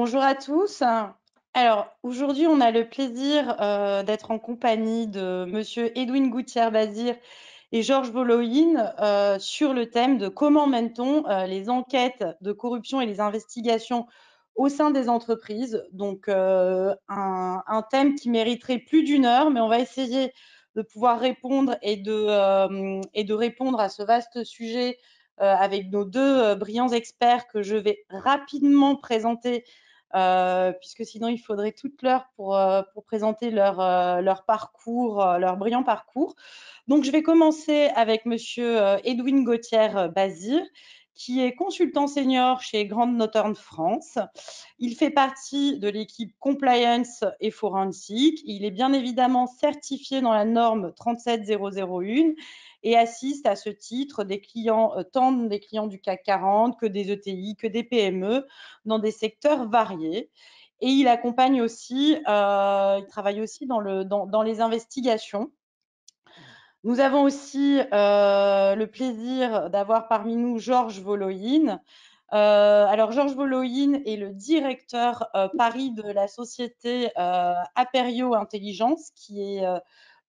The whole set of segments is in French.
Bonjour à tous. Alors, aujourd'hui, on a le plaisir d'être en compagnie de Monsieur Edwin Goutière-Bazir et Georges Boloïne sur le thème de comment mène-t-on les enquêtes de corruption et les investigations au sein des entreprises. Donc, un thème qui mériterait plus d'une heure, mais on va essayer de pouvoir répondre et de répondre à ce vaste sujet avec nos deux brillants experts que je vais rapidement présenter puisque sinon il faudrait toute l'heure pour présenter leur parcours, leur brillant parcours. Donc je vais commencer avec Monsieur Edwin Gauthier-Bazir, qui est consultant senior chez Grande Northern France. Il fait partie de l'équipe Compliance et Forensique. Il est bien évidemment certifié dans la norme 37001 et assiste à ce titre des clients, tant des clients du CAC 40 que des ETI, que des PME, dans des secteurs variés. Et il accompagne aussi, il travaille aussi dans les investigations. Nous avons aussi le plaisir d'avoir parmi nous Georges Voloïne. Alors, Georges Voloïne est le directeur Paris de la société Aperio Intelligence, qui est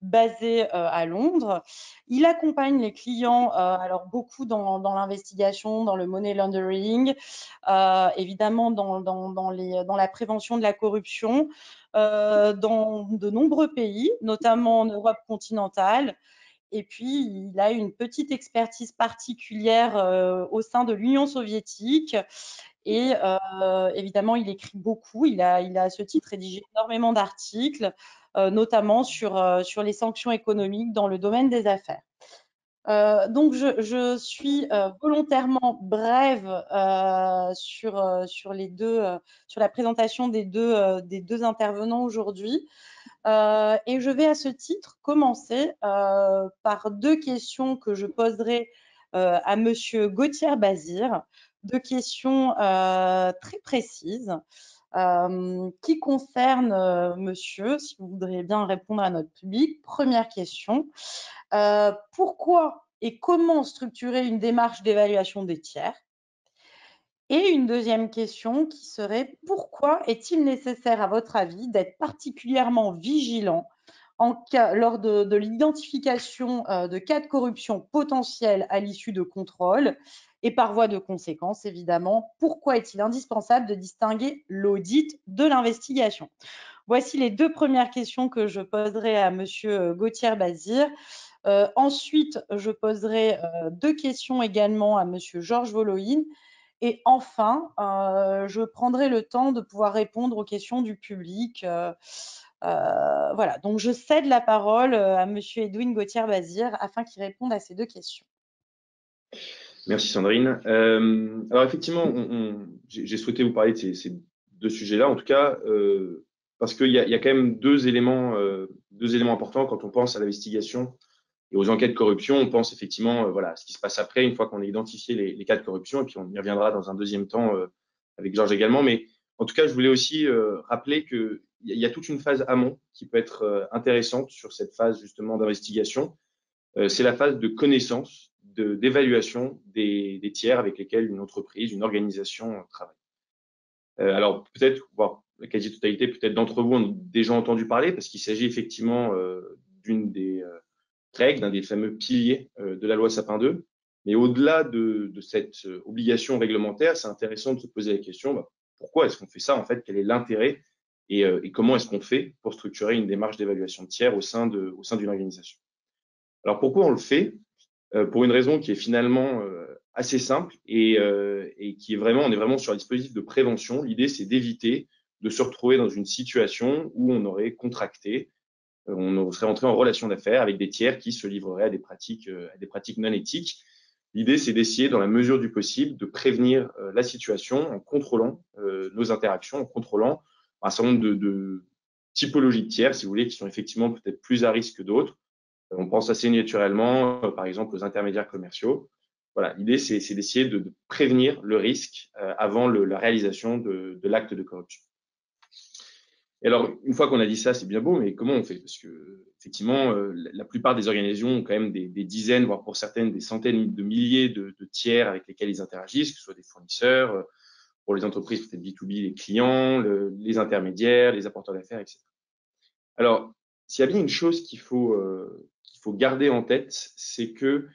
basée à Londres. Il accompagne les clients, alors beaucoup dans l'investigation, dans le money laundering, évidemment dans la prévention de la corruption, dans de nombreux pays, notamment en Europe continentale. Et puis, il a une petite expertise particulière au sein de l'Union soviétique. Et évidemment, il écrit beaucoup. Il a à ce titre rédigé énormément d'articles, notamment sur les sanctions économiques dans le domaine des affaires. Donc, je suis volontairement brève sur la présentation des deux intervenants aujourd'hui. Et je vais à ce titre commencer par deux questions que je poserai à Monsieur Gauthier-Bazir, deux questions très précises qui concernent Monsieur, si vous voudriez bien répondre à notre public. Première question, pourquoi et comment structurer une démarche d'évaluation des tiers? Et une deuxième question qui serait, pourquoi est-il nécessaire, à votre avis, d'être particulièrement vigilant lors de l'identification de cas de corruption potentiels à l'issue de contrôles et par voie de conséquence, évidemment, pourquoi est-il indispensable de distinguer l'audit de l'investigation? Voici les deux premières questions que je poserai à Monsieur Gauthier-Bazir. Ensuite, je poserai deux questions également à Monsieur Georges Voloïne. Et enfin, je prendrai le temps de pouvoir répondre aux questions du public. Voilà, donc je cède la parole à Monsieur Edwin Gauthier-Bazir afin qu'il réponde à ces deux questions. Merci Sandrine. Alors effectivement, j'ai souhaité vous parler de ces deux sujets-là, en tout cas, parce qu'il y a quand même deux éléments importants quand on pense à l'investigation et aux enquêtes de corruption. On pense effectivement, voilà, à ce qui se passe après, une fois qu'on a identifié les cas de corruption, et puis on y reviendra dans un deuxième temps avec Georges également. Mais en tout cas, je voulais aussi rappeler qu'il y a toute une phase amont qui peut être intéressante sur cette phase justement d'investigation. C'est la phase de connaissance, d'évaluation des tiers avec lesquels une entreprise, une organisation travaille. Alors peut-être, voire la quasi-totalité peut-être d'entre vous ont déjà entendu parler, parce qu'il s'agit effectivement d'une des règles, d'un des fameux piliers de la loi Sapin 2. Mais au-delà de cette obligation réglementaire, c'est intéressant de se poser la question, pourquoi est-ce qu'on fait ça en fait? Quel est l'intérêt et comment est-ce qu'on fait pour structurer une démarche d'évaluation de tiers au sein d'une organisation? Alors pourquoi on le fait? Pour une raison qui est finalement assez simple et qui est vraiment, on est vraiment sur un dispositif de prévention. L'idée, c'est d'éviter de se retrouver dans une situation où on aurait contracté, on serait entré en relation d'affaires avec des tiers qui se livreraient à des pratiques non éthiques. L'idée, c'est d'essayer, dans la mesure du possible, de prévenir la situation en contrôlant nos interactions, en contrôlant un certain nombre de typologies de tiers, si vous voulez, qui sont effectivement peut-être plus à risque que d'autres. On pense assez naturellement, par exemple, aux intermédiaires commerciaux. Voilà, l'idée, c'est d'essayer de prévenir le risque avant la réalisation de l'acte de corruption. Et alors, une fois qu'on a dit ça, c'est bien beau, mais comment on fait? Parce que, effectivement, la plupart des organisations ont quand même des dizaines, voire pour certaines, des centaines de milliers de tiers avec lesquels ils interagissent, que ce soit des fournisseurs, pour les entreprises peut-être B2B, les clients, les intermédiaires, les apporteurs d'affaires, etc. Alors, s'il y a bien une chose qu'il faut garder en tête, c'est que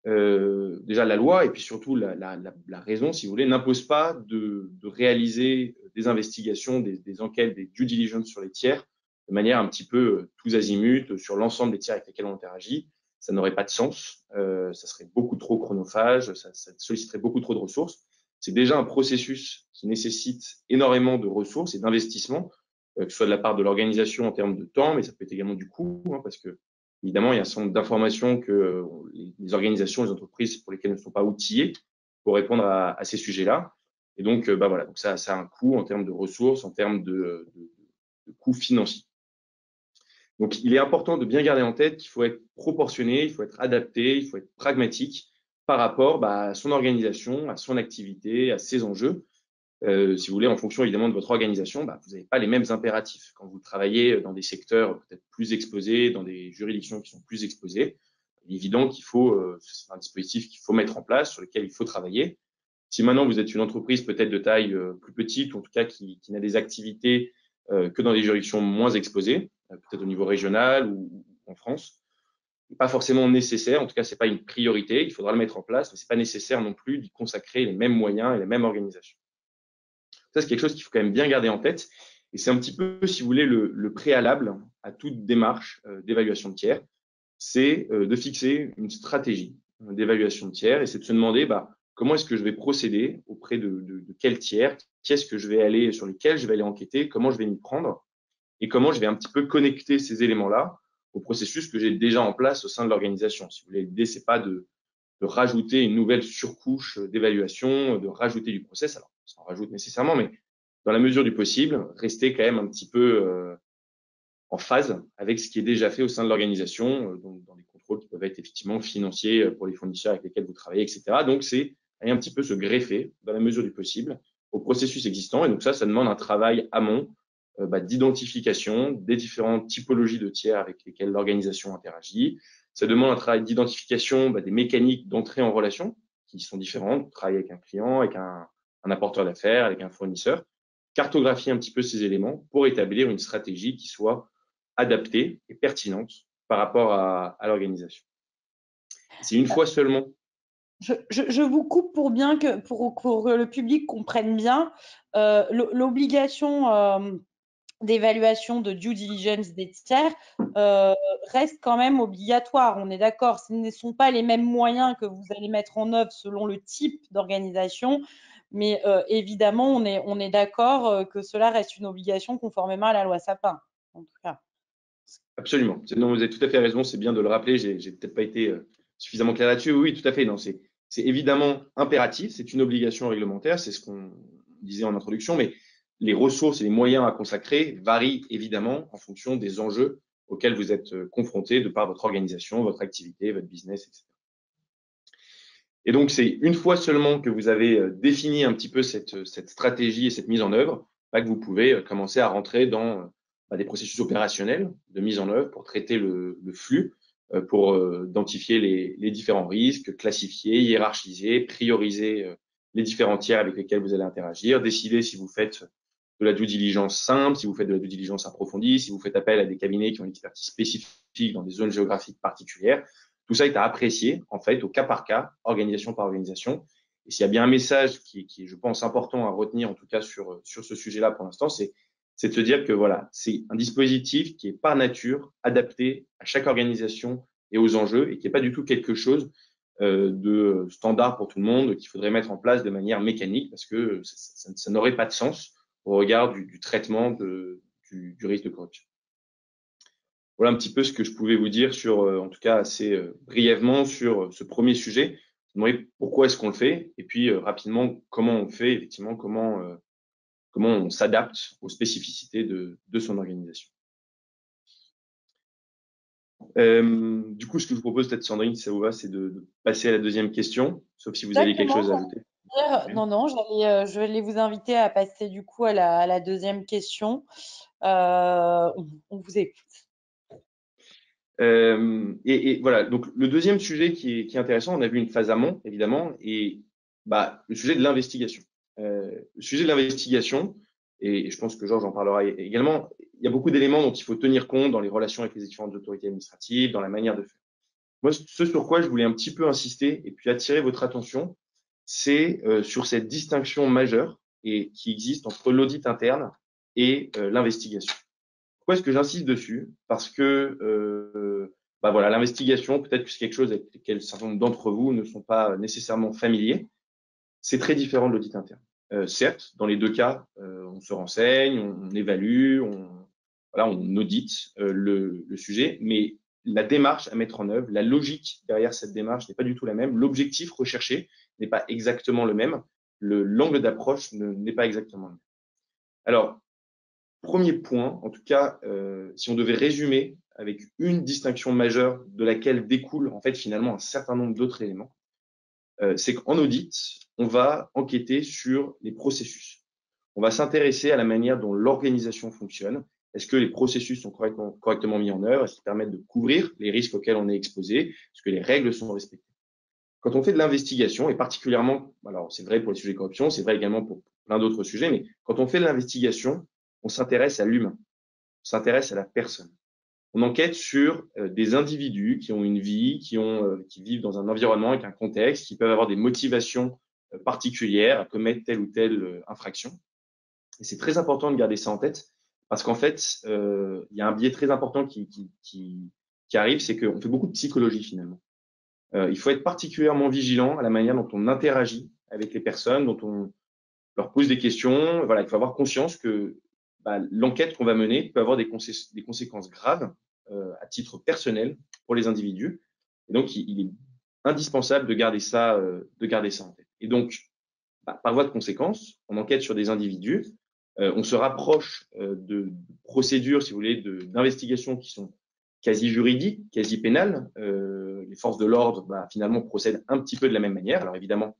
déjà la loi et puis surtout la raison, si vous voulez, n'impose pas de réaliser des investigations, des enquêtes, des due diligence sur les tiers de manière un petit peu tous azimuts sur l'ensemble des tiers avec lesquels on interagit. Ça n'aurait pas de sens, ça serait beaucoup trop chronophage, ça solliciterait beaucoup trop de ressources. C'est déjà un processus qui nécessite énormément de ressources et d'investissement, que ce soit de la part de l'organisation en termes de temps, mais ça peut être également du coût, hein, parce que évidemment, il y a un certain nombre d'informations que les organisations, les entreprises pour lesquelles ne sont pas outillées pour répondre à ces sujets-là. Et donc, bah voilà, donc ça a un coût en termes de ressources, en termes de coûts financiers. Donc, il est important de bien garder en tête qu'il faut être proportionné, il faut être adapté, il faut être pragmatique par rapport à son organisation, à son activité, à ses enjeux. Si vous voulez, en fonction évidemment de votre organisation, vous n'avez pas les mêmes impératifs. Quand vous travaillez dans des secteurs peut-être plus exposés, dans des juridictions qui sont plus exposées, il est évident qu'il faut, c'est un dispositif qu'il faut mettre en place, sur lequel il faut travailler. Si maintenant vous êtes une entreprise peut-être de taille plus petite, ou en tout cas qui n'a des activités que dans des juridictions moins exposées, peut-être au niveau régional ou en France, pas forcément nécessaire, en tout cas c'est pas une priorité, il faudra le mettre en place, mais c'est pas nécessaire non plus d'y consacrer les mêmes moyens et les mêmes organisations. Ça, c'est quelque chose qu'il faut quand même bien garder en tête. Et c'est un petit peu, si vous voulez, le préalable à toute démarche d'évaluation de tiers. C'est de fixer une stratégie d'évaluation de tiers et c'est de se demander comment est-ce que je vais procéder auprès de quel tiers, qu'est-ce que je vais aller, sur lesquels je vais aller enquêter, comment je vais m'y prendre et comment je vais un petit peu connecter ces éléments-là au processus que j'ai déjà en place au sein de l'organisation. Si vous voulez, l'idée, c'est pas de rajouter une nouvelle surcouche d'évaluation, de rajouter du process. Alors, ça en rajoute nécessairement, mais dans la mesure du possible, rester quand même un petit peu en phase avec ce qui est déjà fait au sein de l'organisation, donc dans les contrôles qui peuvent être effectivement financiers pour les fournisseurs avec lesquels vous travaillez, etc. Donc, c'est aller un petit peu se greffer, dans la mesure du possible, au processus existant. Et donc, ça demande un travail amont d'identification des différentes typologies de tiers avec lesquels l'organisation interagit. Ça demande un travail d'identification des mécaniques d'entrée en relation qui sont différentes. Travailler avec un client, avec un apporteur d'affaires, avec un fournisseur. Cartographier un petit peu ces éléments pour établir une stratégie qui soit adaptée et pertinente par rapport à l'organisation. C'est une fois seulement. Je vous coupe pour bien pour que le public comprenne bien. L'obligation d'évaluation de due diligence des tiers reste quand même obligatoire. On est d'accord. Ce ne sont pas les mêmes moyens que vous allez mettre en œuvre selon le type d'organisation, mais évidemment, on est d'accord que cela reste une obligation conformément à la loi Sapin, en tout cas. Absolument. Non, vous avez tout à fait raison. C'est bien de le rappeler. J'ai peut-être pas été suffisamment clair là-dessus. Oui, tout à fait. Non, c'est évidemment impératif. C'est une obligation réglementaire. C'est ce qu'on disait en introduction. Mais les ressources et les moyens à consacrer varient évidemment en fonction des enjeux auxquels vous êtes confrontés de par votre organisation, votre activité, votre business, etc. Et donc, c'est une fois seulement que vous avez défini un petit peu cette stratégie et cette mise en œuvre, que vous pouvez commencer à rentrer dans des processus opérationnels de mise en œuvre pour traiter le flux, pour identifier les différents risques, classifier, hiérarchiser, prioriser les différents tiers avec lesquels vous allez interagir, décider si vous faites de la due diligence simple, si vous faites de la due diligence approfondie, si vous faites appel à des cabinets qui ont une expertise spécifique dans des zones géographiques particulières. Tout ça est à apprécier, en fait, au cas par cas, organisation par organisation. Et s'il y a bien un message qui est, je pense, important à retenir, en tout cas sur ce sujet-là pour l'instant, c'est de se dire que voilà, c'est un dispositif qui est par nature adapté à chaque organisation et aux enjeux et qui n'est pas du tout quelque chose de standard pour tout le monde qu'il faudrait mettre en place de manière mécanique parce que ça n'aurait pas de sens au regard du traitement du risque de corruption. Voilà un petit peu ce que je pouvais vous dire sur, en tout cas assez brièvement, sur ce premier sujet. Pourquoi est-ce qu'on le fait et puis rapidement comment on fait, effectivement, comment on s'adapte aux spécificités de son organisation. Du coup, ce que je vous propose peut-être, Sandrine, si ça vous va, c'est de passer à la deuxième question, sauf si vous avez quelque chose à ajouter. Non, non, je vais vous inviter à passer du coup à la deuxième question. On vous écoute. Et voilà, donc le deuxième sujet qui est intéressant, on a vu une phase amont, évidemment, et le sujet de l'investigation. Le sujet de l'investigation, et je pense que Georges en parlera également, il y a beaucoup d'éléments dont il faut tenir compte dans les relations avec les différentes autorités administratives, dans la manière de faire. Moi, ce sur quoi je voulais un petit peu insister et puis attirer votre attention, c'est sur cette distinction majeure et qui existe entre l'audit interne et l'investigation. Pourquoi est-ce que j'insiste dessus? Parce que bah voilà, l'investigation, peut-être que c'est quelque chose avec lequel un certain nombre d'entre vous ne sont pas nécessairement familiers. C'est très différent de l'audit interne. Certes, dans les deux cas, on se renseigne, on évalue, voilà, on audite le sujet, mais la démarche à mettre en œuvre, la logique derrière cette démarche n'est pas du tout la même. L'objectif recherché n'est pas exactement le même. L'angle d'approche n'est pas exactement le même. Alors, premier point, en tout cas, si on devait résumer avec une distinction majeure de laquelle découle en fait finalement un certain nombre d'autres éléments, c'est qu'en audit, on va enquêter sur les processus. On va s'intéresser à la manière dont l'organisation fonctionne. Est-ce que les processus sont correctement mis en œuvre? Est-ce qu'ils permettent de couvrir les risques auxquels on est exposé? Est-ce que les règles sont respectées? Quand on fait de l'investigation, et particulièrement, alors c'est vrai pour les sujets de corruption, c'est vrai également pour plein d'autres sujets, mais quand on fait de l'investigation, on s'intéresse à l'humain, on s'intéresse à la personne. On enquête sur des individus qui ont une vie, qui vivent dans un environnement avec un contexte, qui peuvent avoir des motivations particulières à commettre telle ou telle infraction. Et c'est très important de garder ça en tête parce qu'en fait, il y a un biais très important qui arrive, c'est qu'on fait beaucoup de psychologie finalement. Il faut être particulièrement vigilant à la manière dont on interagit avec les personnes, dont on leur pose des questions. Voilà, il faut avoir conscience que bah, l'enquête qu'on va mener peut avoir des conséquences graves à titre personnel pour les individus. Et donc, il est indispensable de garder ça en tête. Et donc, bah, par voie de conséquence, on enquête sur des individus, on se rapproche de procédures, si vous voulez, d'investigations qui sont quasi juridiques, quasi pénales. Les forces de l'ordre, bah, finalement, procèdent un petit peu de la même manière. Alors évidemment,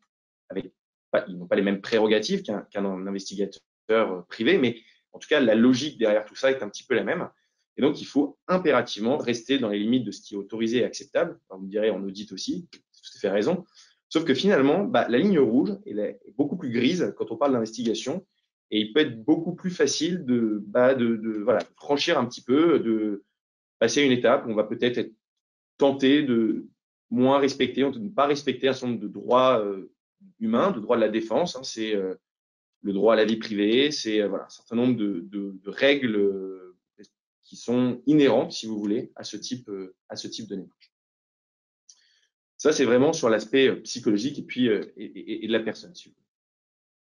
ils n'ont pas les mêmes prérogatives qu'un investigateur privé, mais en tout cas, la logique derrière tout ça est un petit peu la même. Et donc, il faut impérativement rester dans les limites de ce qui est autorisé et acceptable. Enfin, vous me direz, on audite aussi, c'est tout à fait raison. Sauf que finalement, bah, la ligne rouge est beaucoup plus grise quand on parle d'investigation, et il peut être beaucoup plus facile voilà, de franchir un petit peu, de passer à une étape où on va peut-être être tenté de moins respecter, de ne pas respecter un certain nombre de droits humains, de droits de la défense. Hein, c'est le droit à la vie privée, c'est voilà, un certain nombre de règles qui sont inhérentes, si vous voulez, à ce type de démarche. Ça, c'est vraiment sur l'aspect psychologique et puis et de la personne. Si vous voulez.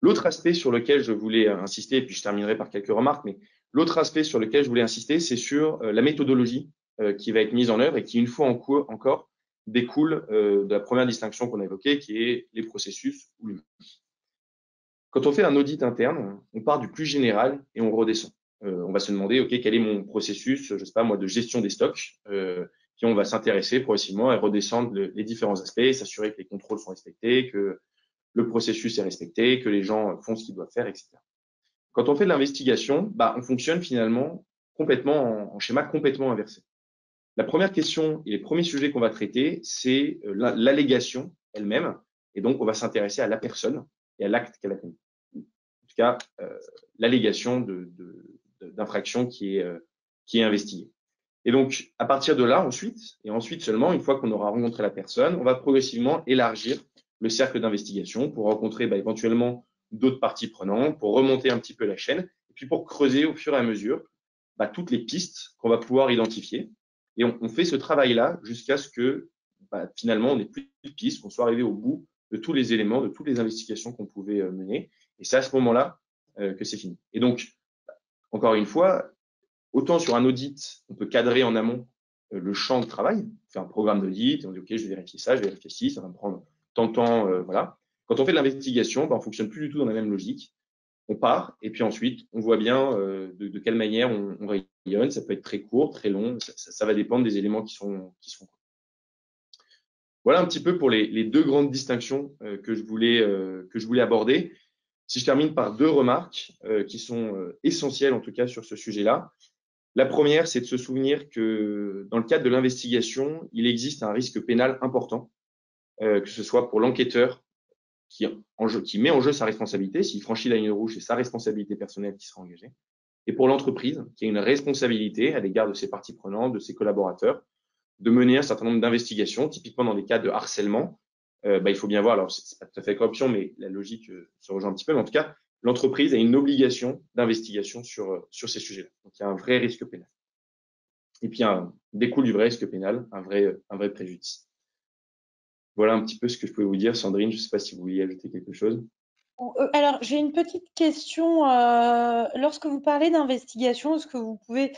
L'autre aspect sur lequel je voulais insister, et puis je terminerai par quelques remarques, mais l'autre aspect sur lequel je voulais insister, c'est sur la méthodologie qui va être mise en œuvre et qui, une fois encore, découle de la première distinction qu'on a évoquée, qui est les processus ou l'humain. Quand on fait un audit interne, on part du plus général et on redescend. On va se demander, OK, quel est mon processus, je sais pas moi, de gestion des stocks, puis on va s'intéresser progressivement et redescendre les différents aspects, s'assurer que les contrôles sont respectés, que le processus est respecté, que les gens font ce qu'ils doivent faire, etc. Quand on fait de l'investigation, bah, on fonctionne finalement complètement en schéma complètement inversé. La première question et les premiers sujets qu'on va traiter, c'est l'allégation elle-même, et donc on va s'intéresser à la personne et à l'acte qu'elle a commis. En tout cas, l'allégation d'infraction qui est investiguée. Et donc, à partir de là, ensuite seulement, une fois qu'on aura rencontré la personne, on va progressivement élargir le cercle d'investigation pour rencontrer éventuellement d'autres parties prenantes, pour remonter un petit peu la chaîne, et puis pour creuser au fur et à mesure toutes les pistes qu'on va pouvoir identifier. Et on fait ce travail-là jusqu'à ce que finalement, on n'ait plus de pistes, qu'on soit arrivé au bout de tous les éléments, de toutes les investigations qu'on pouvait mener. Et c'est à ce moment-là que c'est fini. Et donc, encore une fois, autant sur un audit, on peut cadrer en amont le champ de travail, on fait un programme d'audit, on dit OK, je vais vérifier ça, je vais vérifier ci, ça va me prendre tant de temps, voilà. Quand on fait de l'investigation, on fonctionne plus du tout dans la même logique. On part et puis ensuite, on voit bien de quelle manière on rayonne. Ça peut être très court, très long, ça va dépendre des éléments qui sont. Voilà un petit peu pour les deux grandes distinctions que je voulais aborder. Si je termine par deux remarques qui sont essentielles en tout cas sur ce sujet-là. La première, c'est de se souvenir que dans le cadre de l'investigation, il existe un risque pénal important, que ce soit pour l'enquêteur qui met en jeu sa responsabilité. S'il franchit la ligne rouge, c'est sa responsabilité personnelle qui sera engagée. Et pour l'entreprise, qui a une responsabilité à l'égard de ses parties prenantes, de ses collaborateurs, de mener un certain nombre d'investigations, typiquement dans les cas de harcèlement. Il faut bien voir, alors c'est pas tout à fait corruption, mais la logique se rejoint un petit peu, mais en tout cas, l'entreprise a une obligation d'investigation sur ces sujets-là. Donc il y a un vrai risque pénal. Et puis découle du vrai risque pénal un vrai préjudice. Voilà un petit peu ce que je pouvais vous dire. Sandrine, je ne sais pas si vous vouliez ajouter quelque chose. Alors, j'ai une petite question. Lorsque vous parlez d'investigation, est-ce que vous pouvez,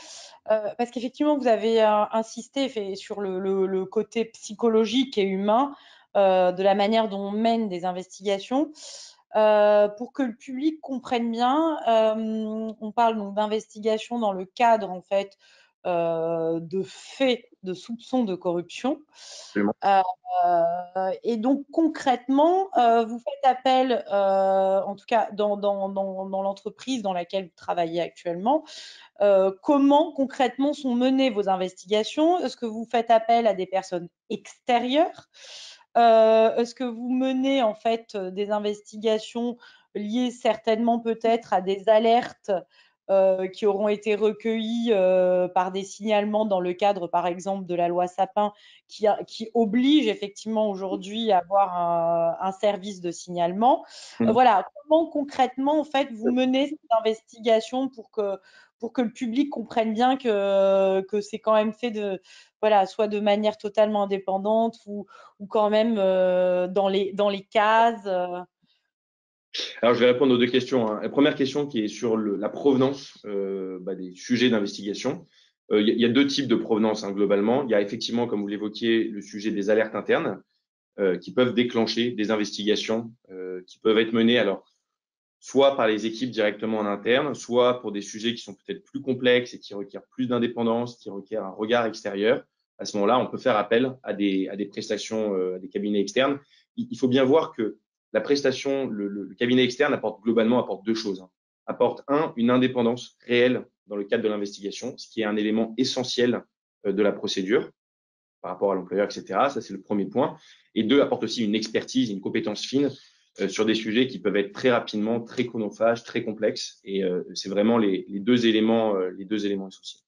parce qu'effectivement, vous avez insisté sur le côté psychologique et humain de la manière dont on mène des investigations. Pour que le public comprenne bien, on parle donc d'investigation dans le cadre en fait de faits, de soupçons de corruption. Absolument. Et donc concrètement, vous faites appel, en tout cas dans l'entreprise dans laquelle vous travaillez actuellement, comment concrètement sont menées vos investigations? Est-ce que vous faites appel à des personnes extérieures? Est-ce que vous menez en fait des investigations liées certainement peut-être à des alertes qui auront été recueillies par des signalements dans le cadre, par exemple, de la loi Sapin, qui oblige effectivement aujourd'hui à avoir un service de signalement. Mmh. Voilà, comment concrètement en fait vous menez cette investigation pour que le public comprenne bien que c'est quand même fait de, voilà, soit de manière totalement indépendante ou quand même dans les cases. Alors, je vais répondre aux deux questions, hein. La première question qui est sur la provenance des sujets d'investigation. Il y a deux types de provenance, hein, globalement. Il y a effectivement, comme vous l'évoquiez, le sujet des alertes internes qui peuvent déclencher des investigations qui peuvent être menées alors soit par les équipes directement en interne, soit pour des sujets qui sont peut-être plus complexes et qui requièrent plus d'indépendance, qui requièrent un regard extérieur. À ce moment-là, on peut faire appel à des prestations, à des cabinets externes. Il faut bien voir que la prestation, le cabinet externe apporte deux choses, hein. Apporte une indépendance réelle dans le cadre de l'investigation, ce qui est un élément essentiel de la procédure par rapport à l'employeur, etc. Ça, c'est le premier point. Et deux, apporte aussi une expertise, une compétence fine sur des sujets qui peuvent être très rapidement, très chronophages, très complexes. Et c'est vraiment les deux éléments essentiels.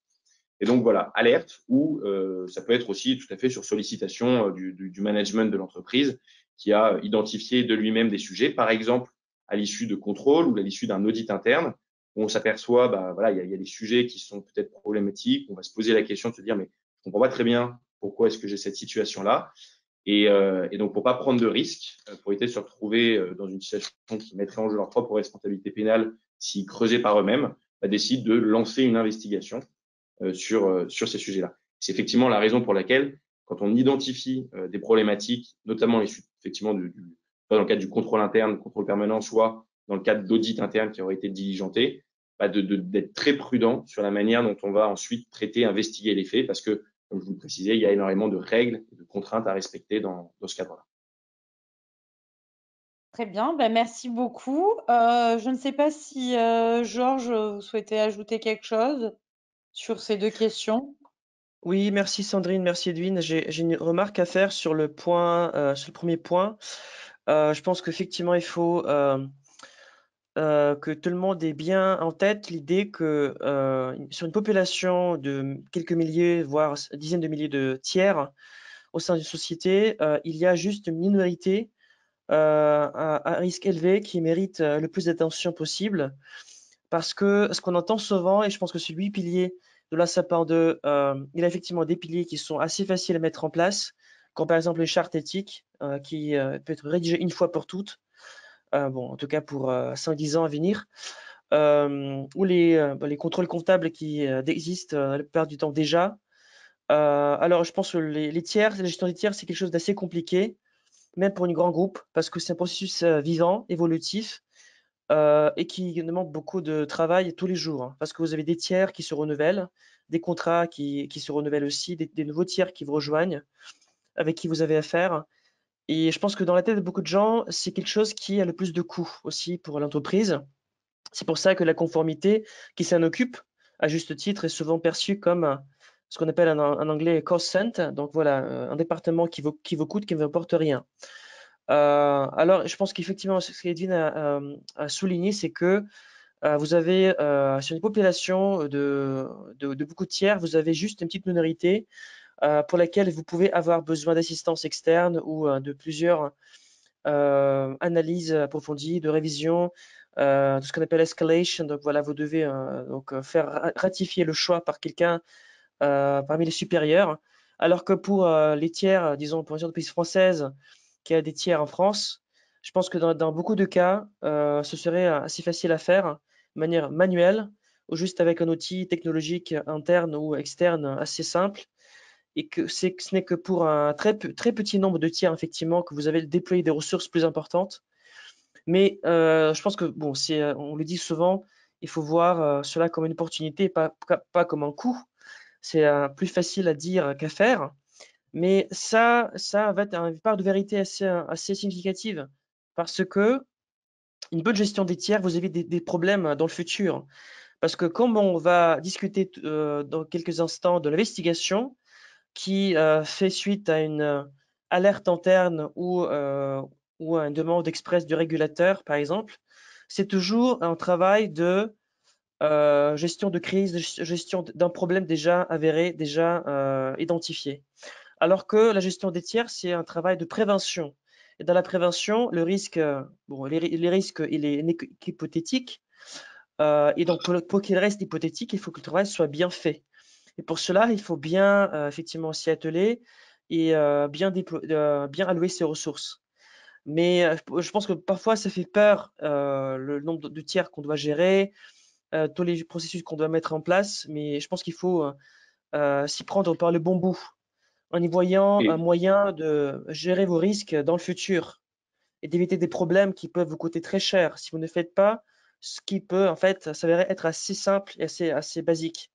Et donc voilà, alerte ou ça peut être aussi tout à fait sur sollicitation du management de l'entreprise qui a identifié de lui-même des sujets, par exemple à l'issue de contrôle ou à l'issue d'un audit interne, où on s'aperçoit, voilà, il y a des sujets qui sont peut-être problématiques. On va se poser la question de se dire, mais je comprends pas très bien pourquoi est-ce que j'ai cette situation-là. Et donc, pour pas prendre de risques, pour éviter de se retrouver dans une situation qui mettrait en jeu leur propre responsabilité pénale s'ils creusaient par eux-mêmes, décident de lancer une investigation sur ces sujets-là. C'est effectivement la raison pour laquelle, quand on identifie des problématiques, notamment effectivement soit dans le cadre du contrôle interne, contrôle permanent, soit dans le cadre d'audit interne qui aurait été diligenté, d'être très prudent sur la manière dont on va ensuite traiter, investiguer les faits, parce que, comme je vous le précisais, il y a énormément de règles et de contraintes à respecter dans ce cadre-là. Très bien, ben merci beaucoup. Je ne sais pas si Georges, vous souhaitez ajouter quelque chose sur ces deux questions. Oui, merci Sandrine, merci Edwin. J'ai une remarque à faire sur le point, sur le premier point. Je pense qu'effectivement, il faut que tout le monde ait bien en tête l'idée que sur une population de quelques milliers, voire dizaines de milliers de tiers au sein d'une société, il y a juste une minorité à risque élevé qui mérite le plus d'attention possible. Parce que ce qu'on entend souvent, et je pense que c'est 8 piliers de la SAPAN 2, il y a effectivement des piliers qui sont assez faciles à mettre en place, comme par exemple les chartes éthiques, qui peut être rédigées une fois pour toutes, bon, en tout cas pour 5-10 ans à venir, ou les contrôles comptables qui existent la plupart du temps déjà. Alors, je pense que les tiers, la gestion des tiers, c'est quelque chose d'assez compliqué, même pour un grand groupe, parce que c'est un processus vivant, évolutif, et qui demande beaucoup de travail tous les jours, hein, parce que vous avez des tiers qui se renouvellent, des contrats qui se renouvellent aussi, des nouveaux tiers qui vous rejoignent, avec qui vous avez affaire. Et je pense que dans la tête de beaucoup de gens, c'est quelque chose qui a le plus de coûts aussi pour l'entreprise. C'est pour ça que la conformité qui s'en occupe, à juste titre, est souvent perçue comme ce qu'on appelle en anglais cost center. Donc voilà, un département qui vous coûte, qui ne vous apporte rien. Alors, je pense qu'effectivement, ce qu'Edwin a souligné, c'est que vous avez sur une population de beaucoup de tiers, vous avez juste une petite minorité pour laquelle vous pouvez avoir besoin d'assistance externe ou de plusieurs analyses approfondies, de révision, de ce qu'on appelle escalation. Donc voilà, vous devez donc faire ratifier le choix par quelqu'un parmi les supérieurs, alors que pour les tiers, disons pour une entreprise française qui a des tiers en France, je pense que dans beaucoup de cas, ce serait assez facile à faire de manière manuelle ou juste avec un outil technologique interne ou externe assez simple et que ce n'est que pour un très petit nombre de tiers, effectivement, que vous avez déployé des ressources plus importantes. Mais je pense que, bon, on le dit souvent, il faut voir cela comme une opportunité, pas comme un coût. C'est plus facile à dire qu'à faire. Mais ça va être une part de vérité assez significative parce que une bonne gestion des tiers vous évite des problèmes dans le futur. Parce que comme on va discuter dans quelques instants de l'investigation, qui fait suite à une alerte interne ou à une demande express du régulateur, par exemple, c'est toujours un travail de gestion de crise, gestion d'un problème déjà avéré, déjà identifié. Alors que la gestion des tiers, c'est un travail de prévention. Et dans la prévention, le risque, bon, les risques, il est hypothétique. Et donc, pour qu'il reste hypothétique, il faut que le travail soit bien fait. Et pour cela, il faut bien effectivement s'y atteler et bien allouer ses ressources. Mais je pense que parfois, ça fait peur le nombre de tiers qu'on doit gérer, tous les processus qu'on doit mettre en place. Mais je pense qu'il faut s'y prendre par le bon bout, en y voyant un Et, moyen de gérer vos risques dans le futur et d'éviter des problèmes qui peuvent vous coûter très cher si vous ne faites pas ce qui peut en fait s'avérer être assez simple et assez basique.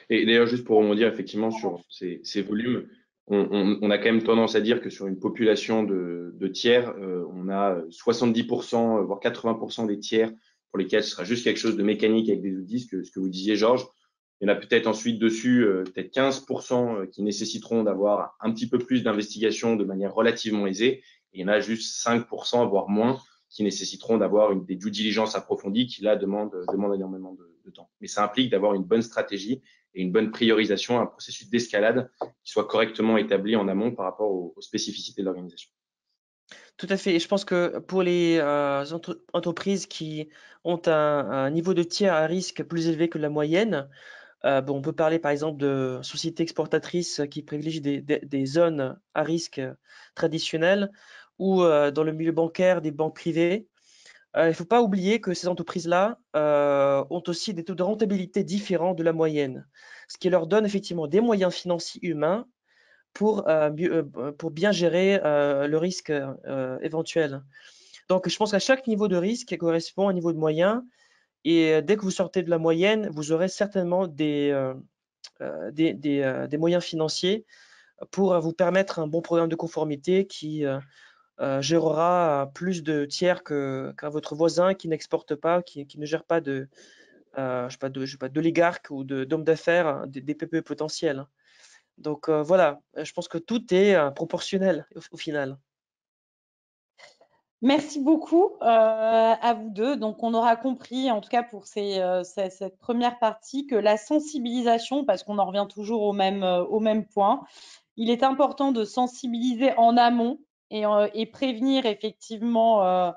et d'ailleurs, juste pour rebondir effectivement sur ces volumes, on a quand même tendance à dire que sur une population de tiers, on a 70%, voire 80% des tiers pour lesquels ce sera juste quelque chose de mécanique avec des outils, ce que vous disiez, Georges. Il y en a peut-être ensuite dessus, peut-être 15% qui nécessiteront d'avoir un petit peu plus d'investigation de manière relativement aisée. Et il y en a juste 5%, voire moins, qui nécessiteront d'avoir des due diligence approfondies qui, là, demandent énormément de temps. Mais ça implique d'avoir une bonne stratégie et une bonne priorisation, un processus d'escalade qui soit correctement établi en amont par rapport aux spécificités de l'organisation. Tout à fait. Et je pense que pour les entreprises qui ont un niveau de tiers à risque plus élevé que la moyenne, bon, on peut parler par exemple de sociétés exportatrices qui privilégient des zones à risque traditionnelles ou dans le milieu bancaire, des banques privées. Il ne faut pas oublier que ces entreprises-là ont aussi des taux de rentabilité différents de la moyenne, ce qui leur donne effectivement des moyens financiers humains pour bien gérer le risque éventuel. Donc, je pense qu'à chaque niveau de risque correspond à un niveau de moyen. Et dès que vous sortez de la moyenne, vous aurez certainement des moyens financiers pour vous permettre un bon programme de conformité qui gérera plus de tiers qu'un votre voisin qui n'exporte pas, qui ne gère pas je sais pas, d'oligarques ou d'hommes d'affaires, hein, des PPE potentiels. Donc voilà, je pense que tout est proportionnel au final. Merci beaucoup à vous deux. Donc, on aura compris, en tout cas pour cette première partie, que la sensibilisation, parce qu'on en revient toujours au même point, il est important de sensibiliser en amont et prévenir effectivement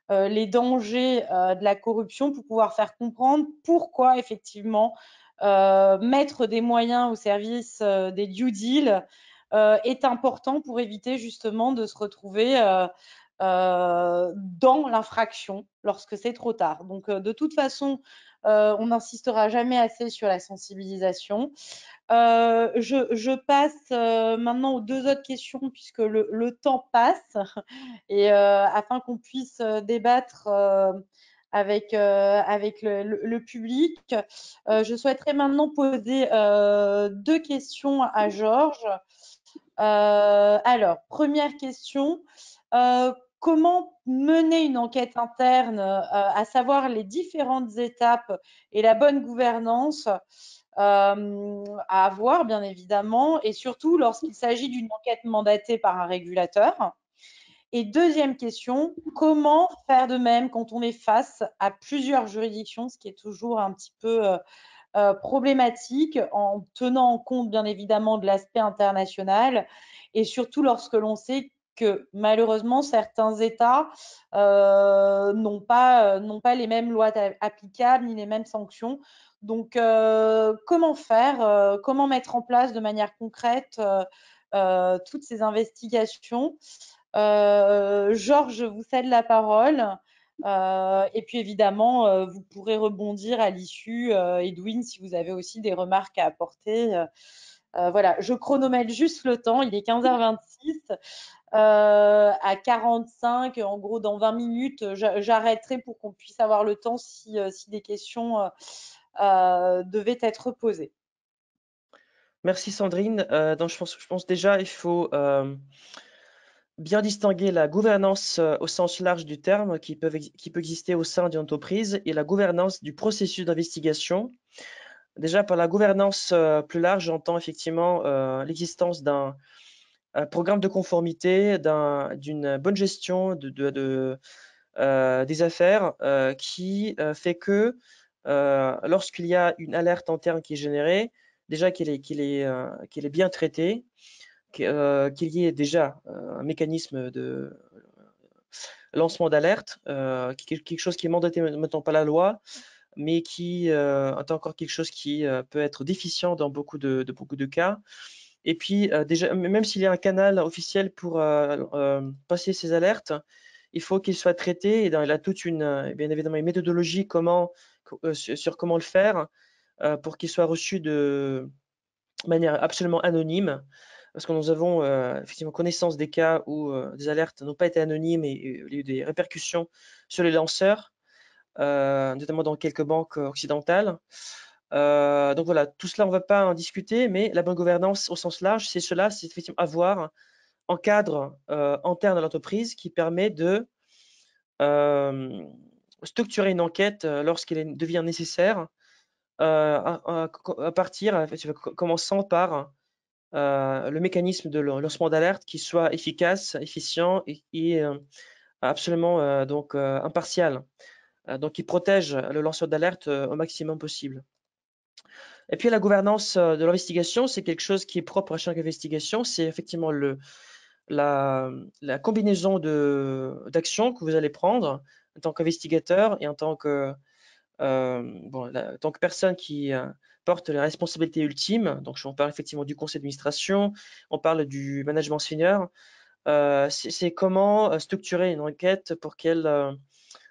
les dangers de la corruption pour pouvoir faire comprendre pourquoi effectivement mettre des moyens au service des due deals est important pour éviter justement de se retrouver dans l'infraction lorsque c'est trop tard. Donc, de toute façon, on n'insistera jamais assez sur la sensibilisation. Je passe maintenant aux deux autres questions puisque le temps passe et afin qu'on puisse débattre avec le public, je souhaiterais maintenant poser deux questions à Georges. Alors, première question, comment mener une enquête interne, à savoir les différentes étapes et la bonne gouvernance à avoir, bien évidemment, et surtout lorsqu'il s'agit d'une enquête mandatée par un régulateur. Et deuxième question, comment faire de même quand on est face à plusieurs juridictions, ce qui est toujours un petit peu problématique, en tenant compte bien évidemment de l'aspect international et surtout lorsque l'on sait que malheureusement certains États n'ont pas les mêmes lois applicables ni les mêmes sanctions. Donc, comment faire, comment mettre en place de manière concrète toutes ces investigations? Georges, je vous cède la parole. Et puis évidemment, vous pourrez rebondir à l'issue, Edwin, si vous avez aussi des remarques à apporter. Voilà, je chronomètre juste le temps, il est 15h26. À 45, en gros, dans 20 minutes, j'arrêterai pour qu'on puisse avoir le temps si des questions devaient être posées. Merci Sandrine. Donc je pense déjà il faut bien distinguer la gouvernance au sens large du terme qui peut exister au sein d'une entreprise et la gouvernance du processus d'investigation. Déjà, par la gouvernance plus large, j'entends effectivement l'existence d'un programme de conformité, d'une bonne gestion des affaires qui fait que lorsqu'il y a une alerte interne qui est générée, déjà qu'elle est bien traitée, qu'il y ait déjà un mécanisme de lancement d'alerte, quelque chose qui est mandaté maintenant par la loi, mais qui est encore quelque chose qui peut être déficient dans beaucoup de cas. Et puis, déjà, même s'il y a un canal officiel pour passer ces alertes, il faut qu'il soit traité. Et il a toute bien évidemment, une méthodologie sur comment le faire pour qu'il soit reçu de manière absolument anonyme. Parce que nous avons effectivement connaissance des cas où des alertes n'ont pas été anonymes et il y a eu des répercussions sur les lanceurs, notamment dans quelques banques occidentales. Donc voilà, tout cela, on ne va pas en discuter, mais la bonne gouvernance au sens large, c'est cela, c'est effectivement avoir un cadre interne à l'entreprise qui permet de structurer une enquête lorsqu'elle devient nécessaire, à partir, commençant par le mécanisme de lancement d'alerte qui soit efficace, efficient et absolument donc impartial, donc qui protège le lanceur d'alerte au maximum possible. Et puis la gouvernance de l'investigation, c'est quelque chose qui est propre à chaque investigation. C'est effectivement la combinaison d'actions que vous allez prendre en tant qu'investigateur et en tant que, en tant que personne qui porte la responsabilité ultime. Donc on parle effectivement du conseil d'administration, on parle du management senior. C'est comment structurer une enquête pour qu'elle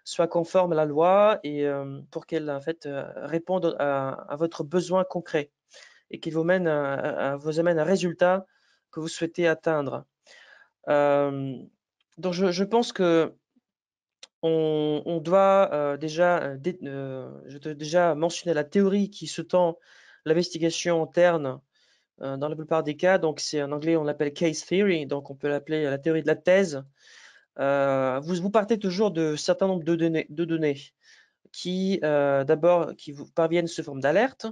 soit conforme à la loi et pour qu'elle en fait réponde à votre besoin concret et qu'il vous amène un résultat que vous souhaitez atteindre. Donc je pense que on doit je dois déjà mentionner la théorie qui sous-tend l'investigation interne dans la plupart des cas. Donc c'est en anglais on l'appelle case theory, donc on peut l'appeler la théorie de la thèse. Vous partez toujours de certain nombre de données qui d'abord qui vous parviennent sous forme d'alerte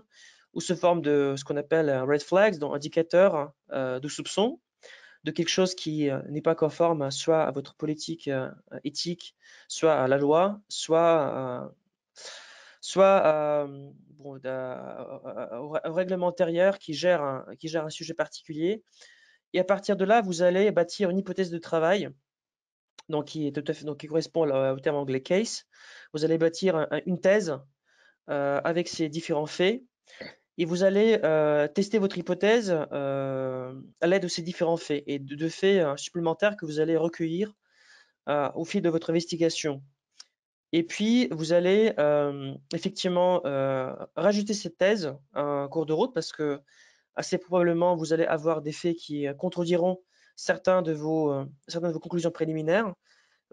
ou sous forme de ce qu'on appelle red flags, donc indicateurs de soupçon de quelque chose qui n'est pas conforme soit à votre politique éthique, soit à la loi, soit au règlement intérieur qui gère un sujet particulier. Et à partir de là, vous allez bâtir une hypothèse de travail donc qui est tout à fait, donc qui correspond au terme anglais case. Vous allez bâtir une thèse avec ces différents faits et vous allez tester votre hypothèse à l'aide de ces différents faits et de faits supplémentaires que vous allez recueillir au fil de votre investigation. Et puis, vous allez effectivement rajouter cette thèse en cours de route parce que assez probablement, vous allez avoir des faits qui contrediront certaines de vos conclusions préliminaires.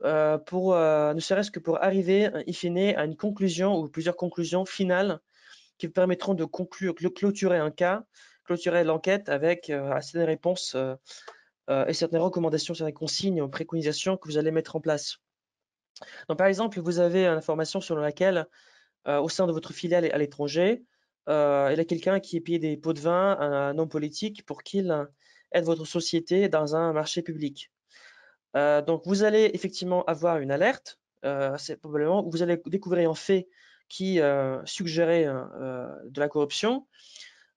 Ne serait-ce que pour arriver, in fine, à une conclusion ou plusieurs conclusions finales qui vous permettront de clôturer un cas, clôturer l'enquête avec certaines réponses et certaines recommandations, certaines consignes, préconisations que vous allez mettre en place. Donc, par exemple, vous avez une information selon laquelle, au sein de votre filiale à l'étranger, il y a quelqu'un qui est payé des pots de vin à un homme politique pour qu'il aide votre société dans un marché public. Donc, vous allez effectivement avoir une alerte, c'est probablement, où vous allez découvrir un fait qui suggérait de la corruption.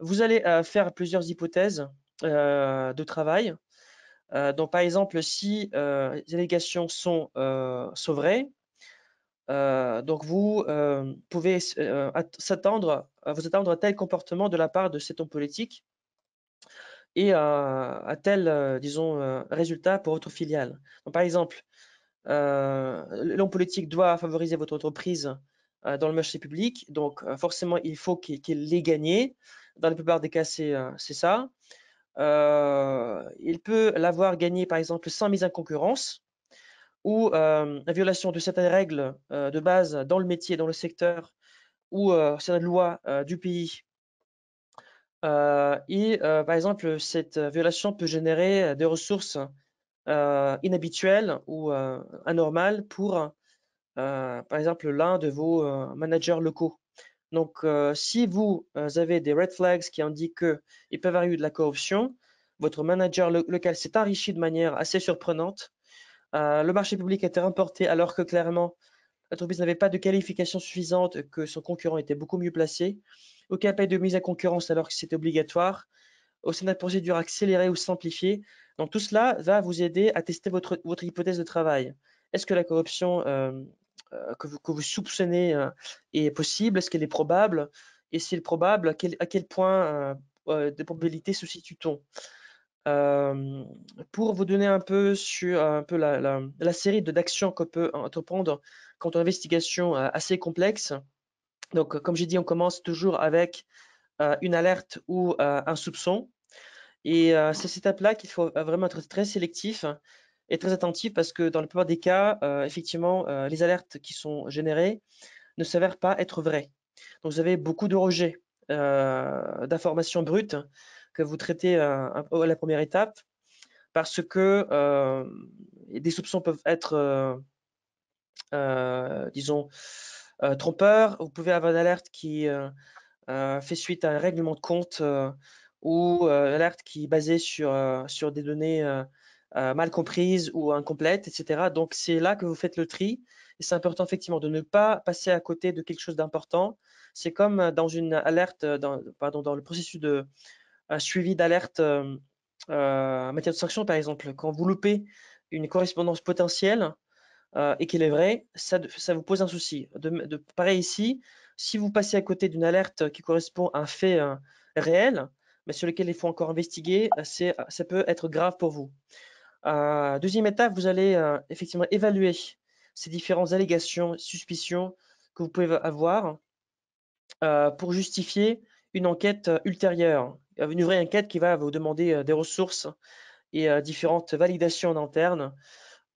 Vous allez faire plusieurs hypothèses de travail. Donc, par exemple, si les allégations sont vraies, donc vous pouvez vous attendre à tel comportement de la part de cet homme politique et à tel, disons, résultat pour votre filiale. Donc, par exemple, l'homme politique doit favoriser votre entreprise dans le marché public, donc forcément, il faut qu'il l'ait gagné. Dans la plupart des cas, c'est ça. Il peut l'avoir gagné, par exemple, sans mise en concurrence ou la violation de certaines règles de base dans le métier, dans le secteur ou certaines lois du pays. Par exemple, cette violation peut générer des ressources inhabituelles ou anormales pour, par exemple, l'un de vos managers locaux. Donc, si vous avez des red flags qui indiquent qu'il peut y avoir eu de la corruption, votre manager local s'est enrichi de manière assez surprenante, le marché public a été remporté alors que clairement, l'entreprise n'avait pas de qualification suffisante, que son concurrent était beaucoup mieux placé, aucun appel de mise à concurrence alors que c'était obligatoire, au sein de la procédure accélérée ou simplifiée. Donc, tout cela va vous aider à tester votre hypothèse de travail. Est-ce que la corruption que vous soupçonnez est possible? Est-ce qu'elle est probable? Et si elle est probable, à quel point de probabilité se situe-t-on? Euh, pour vous donner un peu sur un peu la série d'actions qu'on peut entreprendre quand on a une investigation assez complexe. Donc, comme j'ai dit, on commence toujours avec une alerte ou un soupçon. Et c'est cette étape-là qu'il faut vraiment être très sélectif et très attentif parce que dans la plupart des cas, effectivement, les alertes qui sont générées ne s'avèrent pas être vraies. Donc, vous avez beaucoup de rejets d'informations brutes que vous traitez à la première étape parce que des soupçons peuvent être, disons, trompeurs. Vous pouvez avoir une alerte qui fait suite à un règlement de compte ou l'alerte qui est basée sur des données mal comprises ou incomplètes, etc. Donc, c'est là que vous faites le tri. Et c'est important, effectivement, de ne pas passer à côté de quelque chose d'important. C'est comme dans une alerte, pardon, dans le processus de suivi d'alerte en matière de sanction, par exemple. Quand vous loupez une correspondance potentielle, et qu'il est vrai, ça vous pose un souci. Pareil ici, si vous passez à côté d'une alerte qui correspond à un fait réel, mais sur lequel il faut encore investiguer, ça peut être grave pour vous. Deuxième étape, vous allez effectivement évaluer ces différentes allégations, suspicions que vous pouvez avoir pour justifier une enquête ultérieure, une vraie enquête qui va vous demander des ressources et différentes validations en interne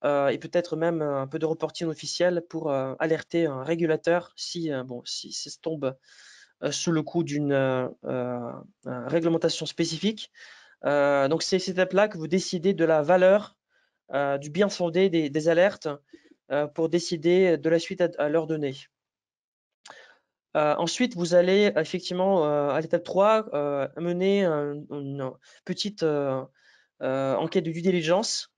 et peut-être même un peu de reporting officiel pour alerter un régulateur si, si ça tombe sous le coup d'une réglementation spécifique. Donc c'est cette étape-là que vous décidez de la valeur du bien fondé des alertes pour décider de la suite à leur donner. Ensuite, vous allez effectivement à l'étape 3 mener une petite enquête de due diligence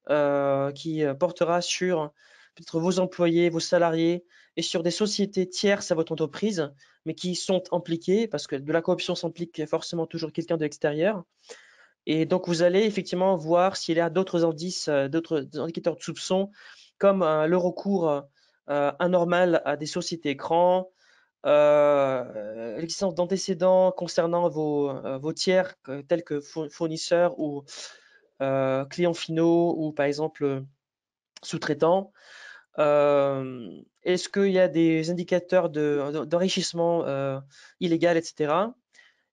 qui portera sur peut-être vos employés, vos salariés et sur des sociétés tierces à votre entreprise, mais qui sont impliquées parce que de la corruption s'implique forcément toujours quelqu'un de l'extérieur. Et donc, vous allez effectivement voir s'il y a d'autres indices, d'autres indicateurs de soupçon, comme le recours anormal à des sociétés écrans, l'existence d'antécédents concernant vos tiers, tels que fournisseurs ou clients finaux ou par exemple sous-traitants. Est-ce qu'il y a des indicateurs d'enrichissement illégal, etc.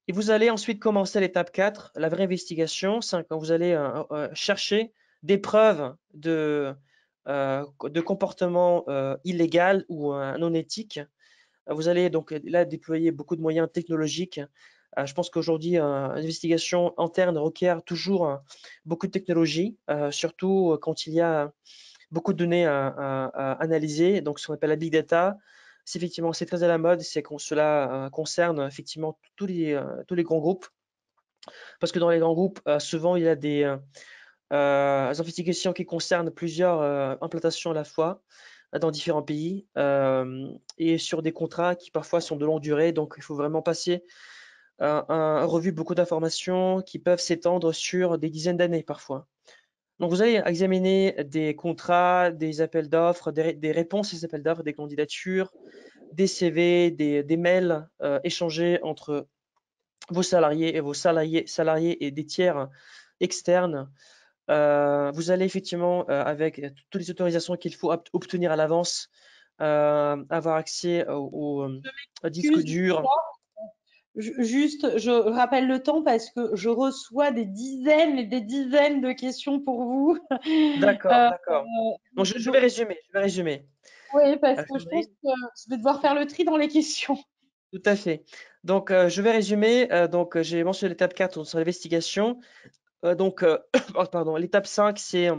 Et vous allez ensuite commencer à l'étape 4, la vraie investigation, c'est quand vous allez chercher des preuves de comportement illégal ou non éthique. Vous allez donc là déployer beaucoup de moyens technologiques. Je pense qu'aujourd'hui, l'investigation interne requiert toujours beaucoup de technologie, surtout quand il y a beaucoup de données à analyser, donc ce qu'on appelle la big data. C'est effectivement, c'est très à la mode, cela concerne effectivement tous les grands groupes, parce que dans les grands groupes, souvent il y a investigations qui concernent plusieurs implantations à la fois dans différents pays et sur des contrats qui parfois sont de longue durée. Donc, il faut vraiment passer un revue beaucoup d'informations qui peuvent s'étendre sur des dizaines d'années parfois. Donc, vous allez examiner des contrats, des appels d'offres, des réponses à ces appels d'offres, des candidatures, des CV, des mails échangés entre vos salariés et des tiers externes. Vous allez effectivement, avec toutes les autorisations qu'il faut obtenir à l'avance, avoir accès au disque Excuse, dur. juste, je rappelle le temps parce que je reçois des dizaines et des dizaines de questions pour vous. D'accord, Euh, d'accord. Donc, je vais donc, résumer. Je vais résumer. oui, parce que je pense Sandrine, que je vais devoir faire le tri dans les questions. tout à fait. Donc, je vais résumer. Donc, j'ai mentionné l'étape 4 sur l'investigation. Oh, pardon, l'étape 5, c'est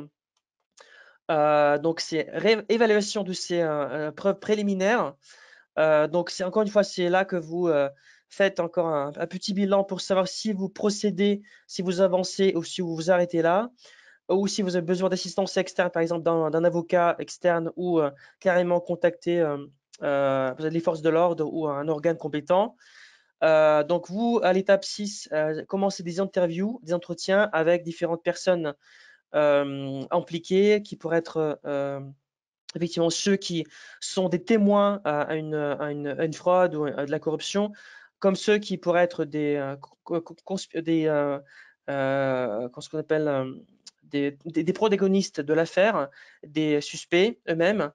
évaluation de ces preuves préliminaires. Donc, c'est encore une fois, c'est là que vous faites encore un petit bilan pour savoir si vous procédez, si vous avancez ou si vous vous arrêtez là, ou si vous avez besoin d'assistance externe, par exemple d'un avocat externe ou carrément contacter les forces de l'ordre ou un organe compétent. Donc, vous, à l'étape 6, commencez des interviews, des entretiens avec différentes personnes impliquées qui pourraient être effectivement ceux qui sont des témoins à une fraude ou à de la corruption, comme ceux qui pourraient être ce qu'on appelle des protagonistes de l'affaire, des suspects eux-mêmes.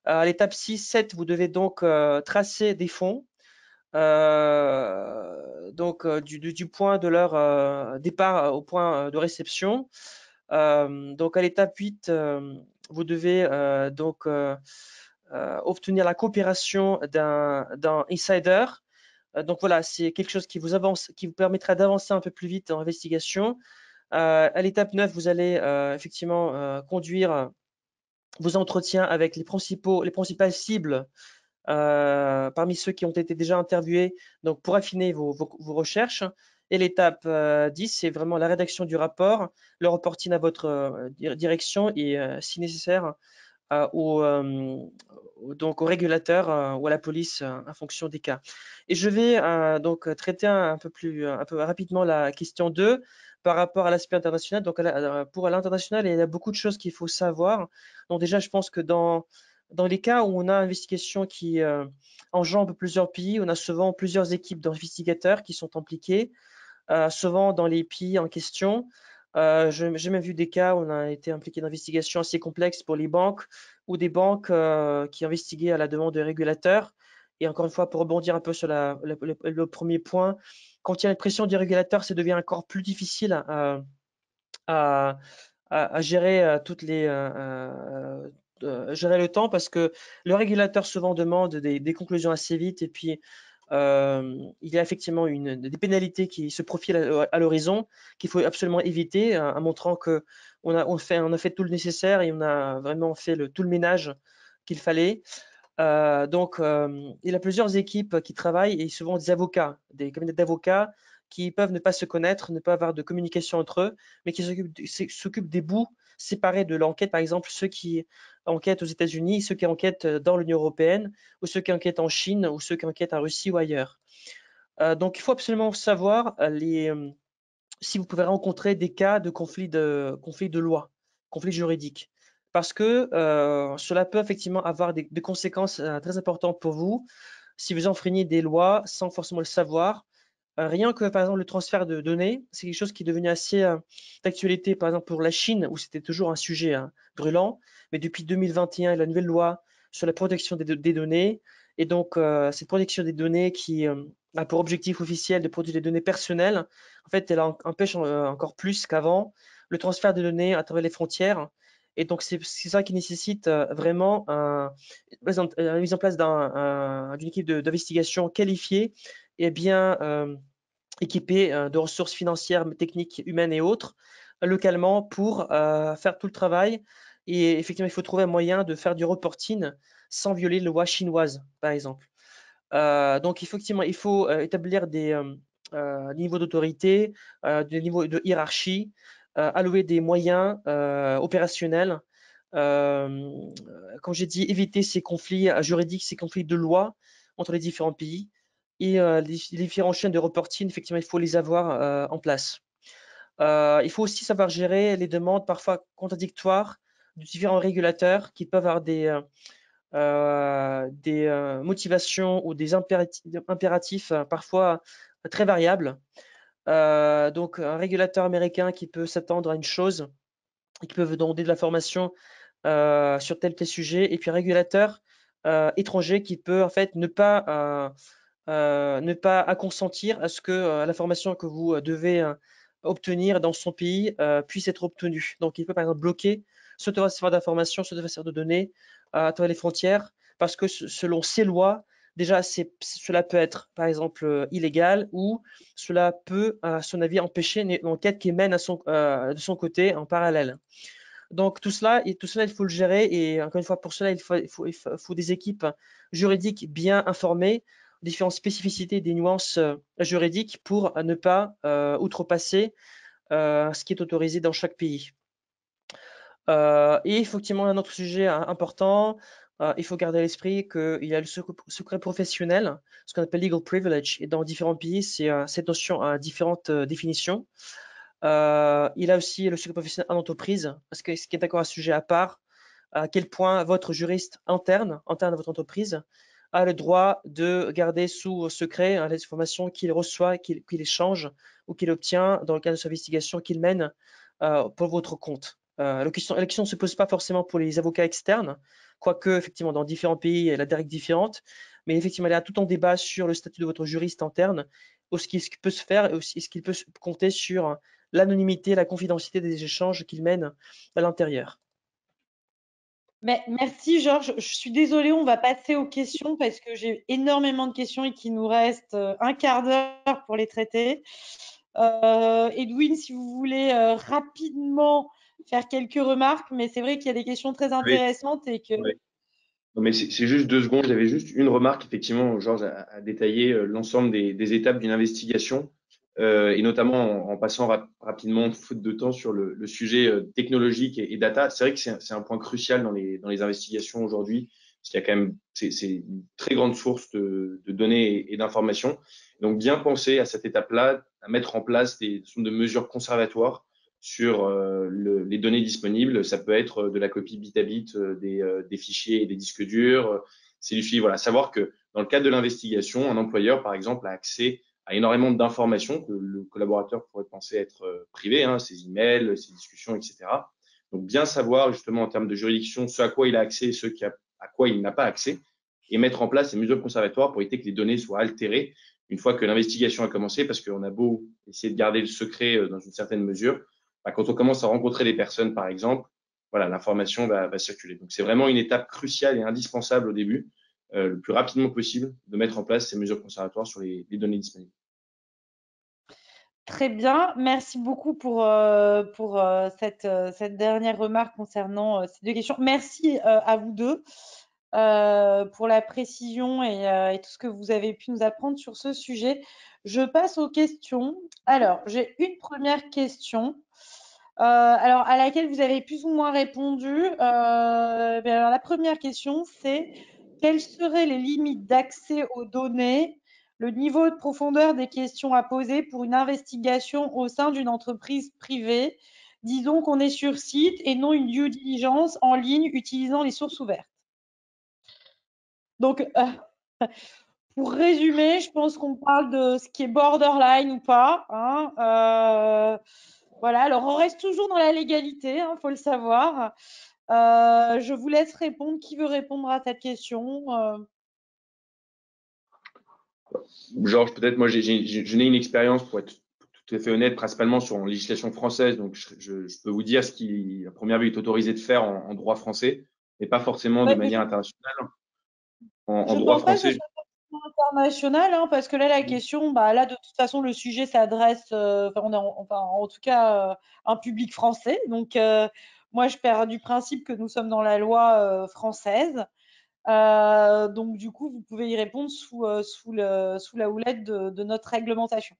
À l'étape 6, 7, vous devez donc tracer des fonds du point de leur départ au point de réception. Donc à l'étape 8, vous devez obtenir la coopération d'un insider. Donc voilà, c'est quelque chose qui vous permettra d'avancer un peu plus vite dans l'investigation. À l'étape 9, vous allez effectivement conduire vos entretiens avec les principales cibles parmi ceux qui ont été déjà interviewés, donc pour affiner vos recherches. Et l'étape 10, c'est vraiment la rédaction du rapport, le reporting à votre direction et, si nécessaire, donc au régulateur ou à la police en fonction des cas. Et je vais donc traiter un peu rapidement la question 2 par rapport à l'aspect international. Donc pour l'international, il y a beaucoup de choses qu'il faut savoir. Donc déjà, je pense que dans les cas où on a une investigation qui enjambe plusieurs pays, on a souvent plusieurs équipes d'investigateurs qui sont impliquées, souvent dans les pays en question. J'ai même vu des cas où on a été impliqué dans d'investigations assez complexes pour les banques ou des banques qui investiguaient à la demande des régulateurs. Et encore une fois, pour rebondir un peu sur le premier point, quand il y a une pression du régulateur, ça devient encore plus difficile à, à gérer gérer le temps parce que le régulateur souvent demande des conclusions assez vite et puis il y a effectivement des pénalités qui se profilent à l'horizon qu'il faut absolument éviter en montrant que on a fait tout le nécessaire et on a vraiment fait tout le ménage qu'il fallait. Il y a plusieurs équipes qui travaillent et souvent des avocats, des cabinets d'avocats qui peuvent ne pas se connaître, ne pas avoir de communication entre eux, mais qui s'occupent des bouts séparés de l'enquête. Par exemple, ceux qui enquêtent aux États-Unis, ceux qui enquêtent dans l'Union européenne, ou ceux qui enquêtent en Chine, ou ceux qui enquêtent en Russie ou ailleurs. Donc, il faut absolument savoir si vous pouvez rencontrer des cas de conflit de loi, conflit juridique. Parce que cela peut effectivement avoir des conséquences très importantes pour vous si vous enfreignez des lois sans forcément le savoir. Rien que, par exemple, le transfert de données, c'est quelque chose qui est devenu assez d'actualité, par exemple, pour la Chine, où c'était toujours un sujet brûlant. Mais depuis 2021, la nouvelle loi sur la protection des données, et donc cette protection des données qui a pour objectif officiel de protéger les données personnelles, en fait, elle empêche encore plus qu'avant le transfert de données à travers les frontières. Et donc, c'est ça qui nécessite vraiment la mise en place d'une équipe d'investigation qualifiée et bien équipée de ressources financières, techniques, humaines et autres, localement pour faire tout le travail. Et effectivement, il faut trouver un moyen de faire du reporting sans violer les lois chinoises, par exemple. Donc, effectivement, il faut établir des niveaux d'autorité, des niveaux de hiérarchie, allouer des moyens opérationnels. Comme j'ai dit, éviter ces conflits juridiques, ces conflits de loi entre les différents pays. Et les différentes chaînes de reporting, effectivement, il faut les avoir en place. Il faut aussi savoir gérer les demandes parfois contradictoires de différents régulateurs qui peuvent avoir des motivations ou des impératifs parfois très variables. Donc, un régulateur américain qui peut s'attendre à une chose et qui peut demander de l'information sur tel sujet, et puis un régulateur étranger qui peut en fait ne pas consentir à ce que l'information que vous devez obtenir dans son pays puisse être obtenue. Donc, il peut par exemple bloquer ce transfert d'informations, ce transfert de données à travers les frontières, parce que selon ces lois, déjà, cela peut être, par exemple, illégal, ou cela peut, à son avis, empêcher une enquête qui mène de son côté en parallèle. Donc, tout cela, il faut le gérer. Et encore une fois, pour cela, il faut des équipes juridiques bien informées, différentes spécificités, des nuances juridiques pour ne pas outrepasser ce qui est autorisé dans chaque pays. Et effectivement, un autre sujet important, il faut garder à l'esprit qu'il y a le secret professionnel, ce qu'on appelle legal privilege, et dans différents pays, cette notion a différentes définitions. Il a aussi le secret professionnel en entreprise, parce que ce qui est encore un sujet à part, à quel point votre juriste interne à votre entreprise, a le droit de garder sous secret les informations qu'il reçoit, qu'il échange ou qu'il obtient dans le cadre de sa investigation qu'il mène pour votre compte. La question ne se pose pas forcément pour les avocats externes, quoique effectivement dans différents pays la règle est différente, mais effectivement il y a tout un débat sur le statut de votre juriste interne, ce qui peut se faire et aussi ce qu'il peut compter sur l'anonymité, la confidentialité des échanges qu'il mène à l'intérieur. Mais merci Georges. Je suis désolée, on va passer aux questions parce que j'ai énormément de questions et qu'il nous reste un quart d'heure pour les traiter. Edwin, si vous voulez rapidement faire quelques remarques, mais c'est vrai qu'il y a des questions très Oui, intéressantes et que ouais. Non, mais c'est juste 2 secondes. J'avais juste une remarque. Effectivement, Georges a détaillé l'ensemble des étapes d'une investigation, et notamment en passant rapidement, faute de temps, sur le sujet technologique et data. C'est vrai que c'est un point crucial dans les investigations aujourd'hui, parce qu'il y a quand même, c'est une très grande source de données et d'informations. Donc, bien penser à cette étape-là, à mettre en place des sortes de mesures conservatoires sur les données disponibles. Ça peut être de la copie bit à bit des fichiers et des disques durs. C'est du suivi. Voilà, savoir que dans le cadre de l'investigation, un employeur, par exemple, a accès à énormément d'informations que le collaborateur pourrait penser être privé, hein, ses emails, ses discussions, etc. Donc, bien savoir justement en termes de juridiction ce à quoi il a accès et ce à quoi il n'a pas accès, et mettre en place ces mesures conservatoires pour éviter que les données soient altérées une fois que l'investigation a commencé, parce qu'on a beau essayer de garder le secret dans une certaine mesure, quand on commence à rencontrer des personnes, par exemple, voilà, l'information va circuler. Donc, c'est vraiment une étape cruciale et indispensable au début, le plus rapidement possible, de mettre en place ces mesures conservatoires sur les données disponibles. très bien. Merci beaucoup pour cette dernière remarque concernant ces deux questions. Merci à vous deux pour la précision et tout ce que vous avez pu nous apprendre sur ce sujet. Je passe aux questions. Alors, j'ai une première question. Alors, à laquelle vous avez plus ou moins répondu. Alors, la première question, c'est quelles seraient les limites d'accès aux données, le niveau de profondeur des questions à poser pour une investigation au sein d'une entreprise privée? Disons qu'on est sur site et non une due diligence en ligne utilisant les sources ouvertes. Donc, pour résumer, je pense qu'on parle de ce qui est borderline ou pas, hein. Voilà, alors on reste toujours dans la légalité, il faut le savoir. Je vous laisse répondre. Qui veut répondre à cette question? Georges, peut-être, moi, je n'ai une expérience, pour être tout à fait honnête, principalement sur la législation française. Donc, je peux vous dire ce qui, à première vue, est autorisé de faire en droit français, mais pas forcément de Ouais, manière internationale. En je ne droit pense pas que ce français, soit international, hein, parce que là, la question, là, de toute façon, le sujet s'adresse, on est en tout cas, un public français. Donc, moi, je pars du principe que nous sommes dans la loi française. Donc, du coup, vous pouvez y répondre sous la houlette de notre réglementation.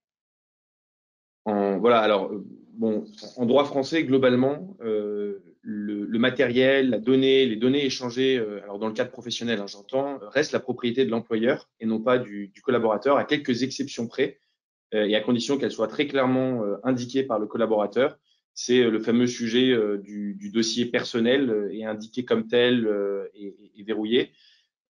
voilà, alors, bon, en droit français, globalement, le matériel, les données échangées, alors dans le cadre professionnel, hein, j'entends, reste la propriété de l'employeur et non pas du collaborateur, à quelques exceptions près, et à condition qu'elles soient très clairement indiquées par le collaborateur. C'est le fameux sujet du dossier personnel et indiqué comme tel et verrouillé.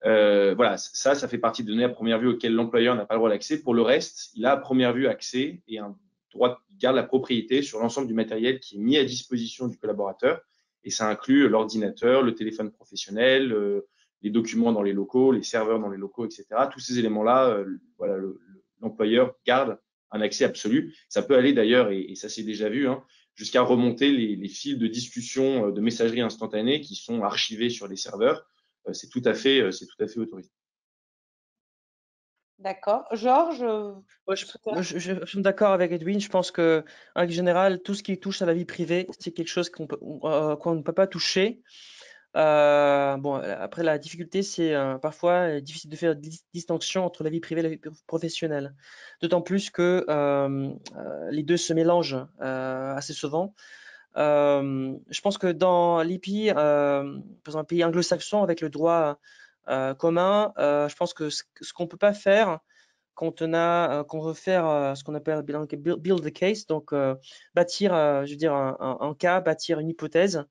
Voilà, ça fait partie des données à première vue auxquelles l'employeur n'a pas le droit d'accès. Pour le reste, il a à première vue accès et un droit, il garde la propriété sur l'ensemble du matériel qui est mis à disposition du collaborateur. Et ça inclut l'ordinateur, le téléphone professionnel, les documents dans les locaux, les serveurs dans les locaux, etc. Tous ces éléments-là, voilà, l'employeur garde un accès absolu. Ça peut aller d'ailleurs, et ça s'est déjà vu, hein, jusqu'à remonter les fils de discussion de messagerie instantanée qui sont archivés sur les serveurs. C'est tout à fait autorisé. D'accord. Georges, Ouais, je suis d'accord avec Edwin. Je pense que, en règle générale, tout ce qui touche à la vie privée, c'est quelque chose qu'on ne peut pas toucher. Bon, après, la difficulté, c'est parfois difficile de faire distinction entre la vie privée et la vie professionnelle. D'autant plus que les deux se mélangent assez souvent. Je pense que dans les pays, par exemple, un pays anglo-saxon avec le droit commun, je pense que ce qu'on peut pas faire quand qu'on veut faire ce qu'on appelle build a case, donc bâtir, je veux dire, un cas, bâtir une hypothèse,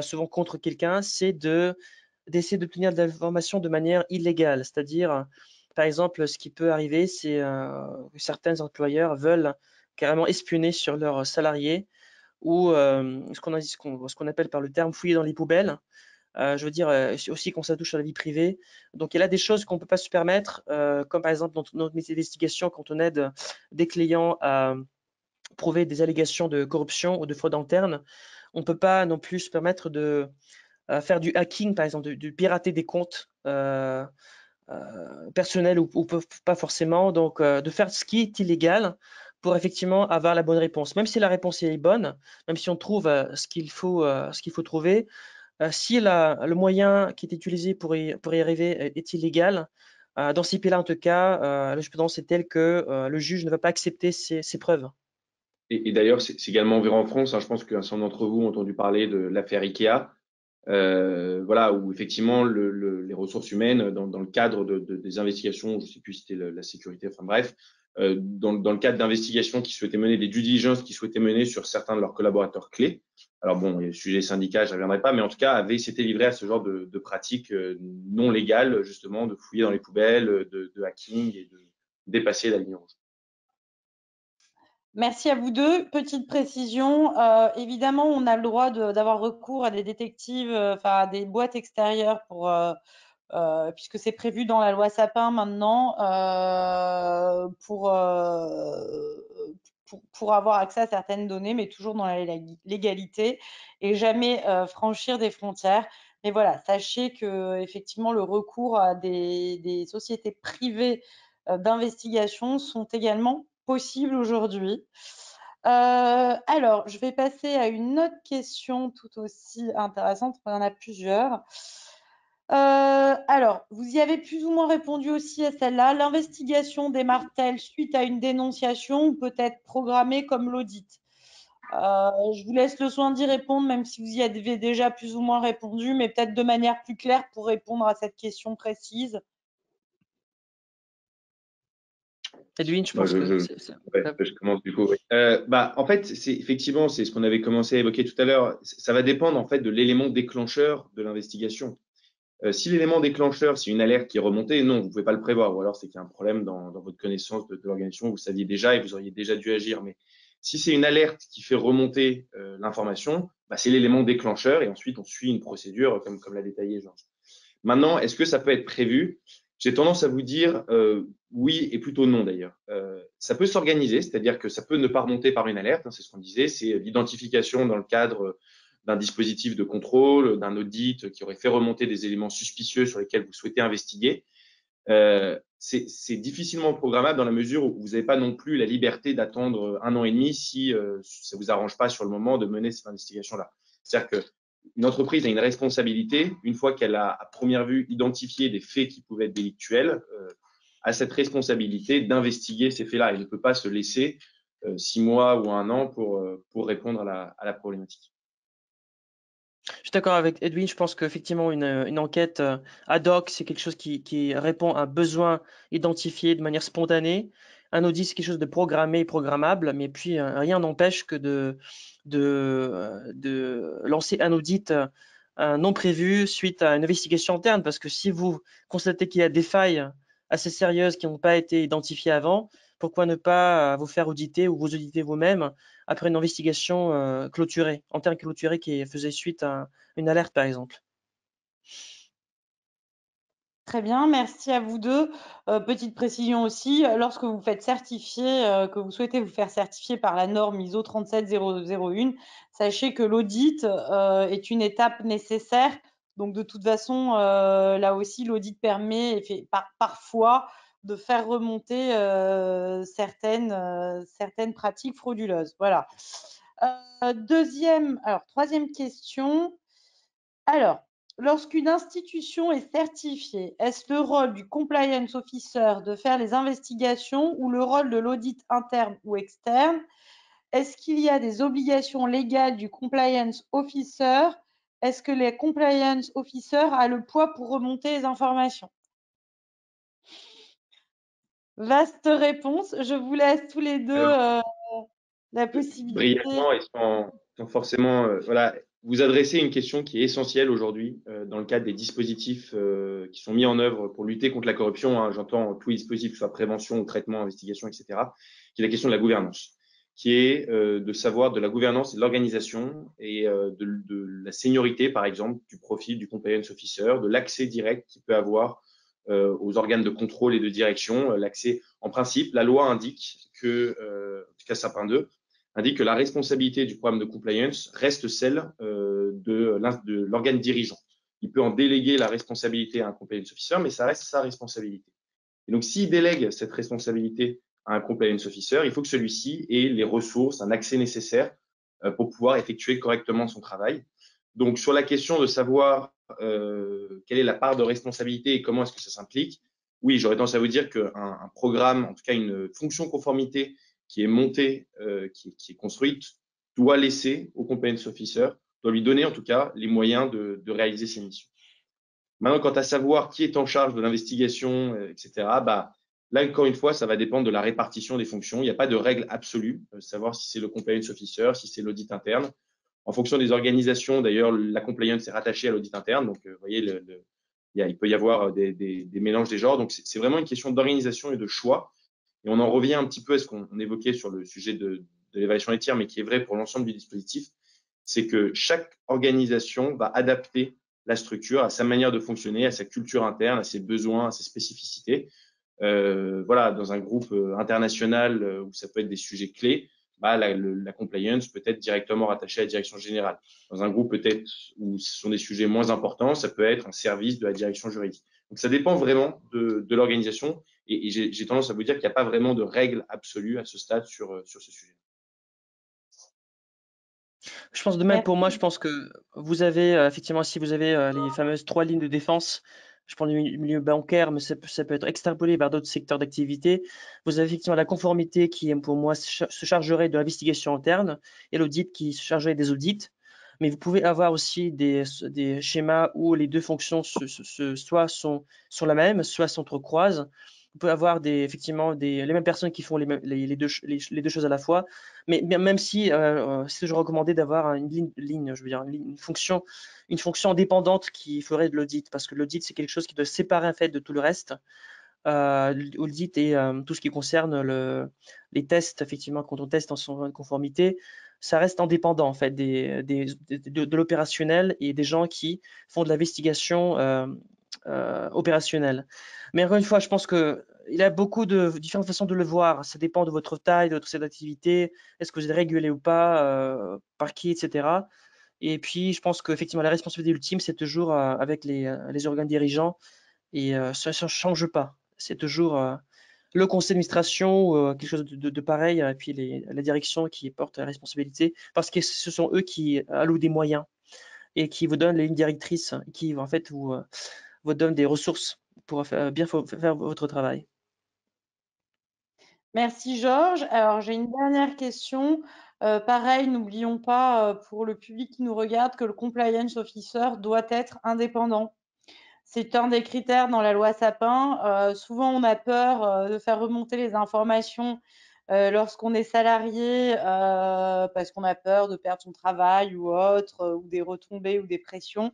souvent contre quelqu'un, c'est d'essayer d'obtenir de l'information de manière illégale. C'est-à-dire, par exemple, ce qui peut arriver, c'est que certains employeurs veulent carrément espionner sur leurs salariés ou ce qu'on appelle par le terme fouiller dans les poubelles. Je veux dire aussi quand ça touche à la vie privée. Donc il y a là des choses qu'on ne peut pas se permettre, comme par exemple dans notre métier d'investigation, quand on aide des clients à prouver des allégations de corruption ou de fraude interne, on ne peut pas non plus se permettre de faire du hacking, par exemple, de pirater des comptes personnels ou pas forcément. Donc de faire ce qui est illégal pour effectivement avoir la bonne réponse. Même si la réponse est bonne, même si on trouve ce qu'il faut trouver, si le moyen qui est utilisé pour y arriver est illégal, dans ces cas-là, en tout cas, la jurisprudence est telle que le juge ne va pas accepter ces preuves. Et d'ailleurs, c'est également vrai en France, hein. Je pense qu'un certain nombre d'entre vous ont entendu parler de l'affaire Ikea, voilà, où effectivement les ressources humaines, dans le cadre des investigations, je ne sais plus si c'était la sécurité, enfin bref, dans le cadre d'investigations qui souhaitaient mener, des due diligence qui souhaitaient mener sur certains de leurs collaborateurs clés. Alors bon, le sujet syndicat, je ne reviendrai pas, mais en tout cas, s'était livré à ce genre de pratiques non légales, justement, de fouiller dans les poubelles, de hacking et de dépasser la ligne rouge. merci à vous deux. Petite précision, évidemment, on a le droit d'avoir recours à des détectives, enfin à des boîtes extérieures puisque c'est prévu dans la loi Sapin maintenant, pour avoir accès à certaines données, mais toujours dans la légalité et jamais franchir des frontières. Mais voilà, sachez que effectivement le recours à des sociétés privées d'investigation sont également possibles aujourd'hui. Alors, je vais passer à une autre question tout aussi intéressante. Il y en a plusieurs. Alors, vous y avez plus ou moins répondu aussi à celle-là. L'investigation démarre-t-elle suite à une dénonciation ou peut-être programmée comme l'audit? Je vous laisse le soin d'y répondre, même si vous y avez déjà plus ou moins répondu, mais peut-être de manière plus claire pour répondre à cette question précise. Edwin, je Moi, pense que je commence du coup. Oui. En fait, effectivement, c'est ce qu'on avait commencé à évoquer tout à l'heure. Ça va dépendre en fait de l'élément déclencheur de l'investigation. Si l'élément déclencheur, c'est une alerte qui est remontée, non, vous pouvez pas le prévoir. Ou alors, c'est qu'il y a un problème dans votre connaissance de l'organisation. Vous saviez déjà et vous auriez déjà dû agir. Mais si c'est une alerte qui fait remonter l'information, c'est l'élément déclencheur et ensuite on suit une procédure comme l'a détaillé Georges. Maintenant, est-ce que ça peut être prévu? J'ai tendance à vous dire oui et plutôt non d'ailleurs. Ça peut s'organiser, c'est-à-dire que ça peut ne pas remonter par une alerte, hein, c'est ce qu'on disait, c'est l'identification dans le cadre d'un dispositif de contrôle, d'un audit qui aurait fait remonter des éléments suspicieux sur lesquels vous souhaitez investiguer. C'est difficilement programmable dans la mesure où vous n'avez pas non plus la liberté d'attendre 1 an et demi si ça vous arrange pas sur le moment de mener cette investigation-là. C'est-à-dire que une entreprise a une responsabilité, une fois qu'elle a à première vue identifié des faits qui pouvaient être délictuels, a cette responsabilité d'investiguer ces faits-là. Elle ne peut pas se laisser 6 mois ou 1 an pour répondre à la problématique. Je suis d'accord avec Edwin, je pense qu'effectivement une enquête ad hoc, c'est quelque chose qui répond à un besoin identifié de manière spontanée. Un audit, c'est quelque chose de programmé et programmable, mais puis rien n'empêche que de lancer un audit non prévu suite à une investigation interne, parce que si vous constatez qu'il y a des failles assez sérieuses qui n'ont pas été identifiées avant, pourquoi ne pas vous faire auditer ou vous auditer vous-même après une investigation clôturée, interne clôturée qui faisait suite à une alerte, par exemple. Très bien, merci à vous deux. Petite précision aussi, lorsque vous faites certifier, que vous souhaitez vous faire certifier par la norme ISO 37001, sachez que l'audit est une étape nécessaire. Donc de toute façon, là aussi, l'audit permet parfois de faire remonter certaines pratiques frauduleuses. Voilà. Troisième question. Alors, lorsqu'une institution est certifiée, est-ce le rôle du compliance officer de faire les investigations ou le rôle de l'audit interne ou externe? Est-ce qu'il y a des obligations légales du compliance officer? Est-ce que le compliance officer a le poids pour remonter les informations? Vaste réponse. Je vous laisse tous les deux la possibilité. Brièvement et sans forcément, voilà, vous adressez une question qui est essentielle aujourd'hui dans le cadre des dispositifs qui sont mis en œuvre pour lutter contre la corruption. Hein, j'entends tous les dispositifs, soit prévention, ou traitement, investigation, etc. Qui est la question de la gouvernance, qui est de savoir de la gouvernance et de l'organisation et de la seniorité, par exemple, du profil du compliance officer, de l'accès direct qu'il peut avoir aux organes de contrôle et de direction. L'accès, en principe, la loi indique que, en tout cas Sapin 2, indique que la responsabilité du programme de compliance reste celle de l'organe dirigeant. Il peut en déléguer la responsabilité à un compliance officer, mais ça reste sa responsabilité. Et donc, s'il délègue cette responsabilité à un compliance officer, il faut que celui-ci ait les ressources, un accès nécessaire pour pouvoir effectuer correctement son travail. Donc, sur la question de savoir quelle est la part de responsabilité et comment est-ce que ça s'implique, oui, j'aurais tendance à vous dire qu'un programme, en tout cas une fonction conformité qui est montée, qui est construite, doit laisser au compliance officer, doit lui donner en tout cas les moyens de réaliser ses missions. Maintenant, quant à savoir qui est en charge de l'investigation, etc., bah, là, encore une fois, ça va dépendre de la répartition des fonctions. Il n'y a pas de règle absolue, savoir si c'est le compliance officer, si c'est l'audit interne. En fonction des organisations, d'ailleurs, la compliance est rattachée à l'audit interne. Donc, vous voyez, il peut y avoir des mélanges des genres. Donc, c'est vraiment une question d'organisation et de choix. Et on en revient un petit peu à ce qu'on évoquait sur le sujet de l'évaluation des tirs, mais qui est vrai pour l'ensemble du dispositif. C'est que chaque organisation va adapter la structure à sa manière de fonctionner, à sa culture interne, à ses besoins, à ses spécificités. Voilà, dans un groupe international où ça peut être des sujets clés, bah, la compliance peut être directement rattachée à la direction générale. Dans un groupe peut-être où ce sont des sujets moins importants, ça peut être un service de la direction juridique. Donc ça dépend vraiment de l'organisation et j'ai tendance à vous dire qu'il n'y a pas vraiment de règle absolue à ce stade sur ce sujet. Je pense de même pour moi, je pense que vous avez effectivement, si vous avez les fameuses 3 lignes de défense, je prends le milieu bancaire, mais ça peut être extrapolé vers d'autres secteurs d'activité. Vous avez effectivement la conformité qui, pour moi, se chargerait de l'investigation interne et l'audit qui se chargerait des audits. Mais vous pouvez avoir aussi des schémas où les deux fonctions soit sont la même, soit s'entrecroisent. Vous pouvez avoir effectivement les mêmes personnes qui font les deux choses à la fois. Mais même si c'est toujours recommandé d'avoir une ligne, je veux dire, une fonction indépendante qui ferait de l'audit, parce que l'audit, c'est quelque chose qui doit se séparer en fait de tout le reste. L'audit et tout ce qui concerne les tests, effectivement, quand on teste en son conformité, ça reste indépendant en fait de l'opérationnel et des gens qui font de l'investigation opérationnelle. Mais encore une fois, je pense que il y a beaucoup de différentes façons de le voir. Ça dépend de votre taille, de votre secteur d'activité, est-ce que vous êtes régulé ou pas, par qui, etc. Et puis, je pense qu'effectivement, la responsabilité ultime, c'est toujours avec les organes dirigeants et ça ne change pas. C'est toujours le conseil d'administration ou quelque chose de pareil, et puis la direction qui porte la responsabilité, parce que ce sont eux qui allouent des moyens et qui vous donnent les lignes directrices, qui en fait vous donnent des ressources pour bien faire votre travail. Merci Georges. Alors j'ai une dernière question. Pareil, n'oublions pas pour le public qui nous regarde que le compliance officer doit être indépendant. C'est un des critères dans la loi Sapin. Souvent, on a peur de faire remonter les informations lorsqu'on est salarié parce qu'on a peur de perdre son travail ou autre, ou des retombées ou des pressions.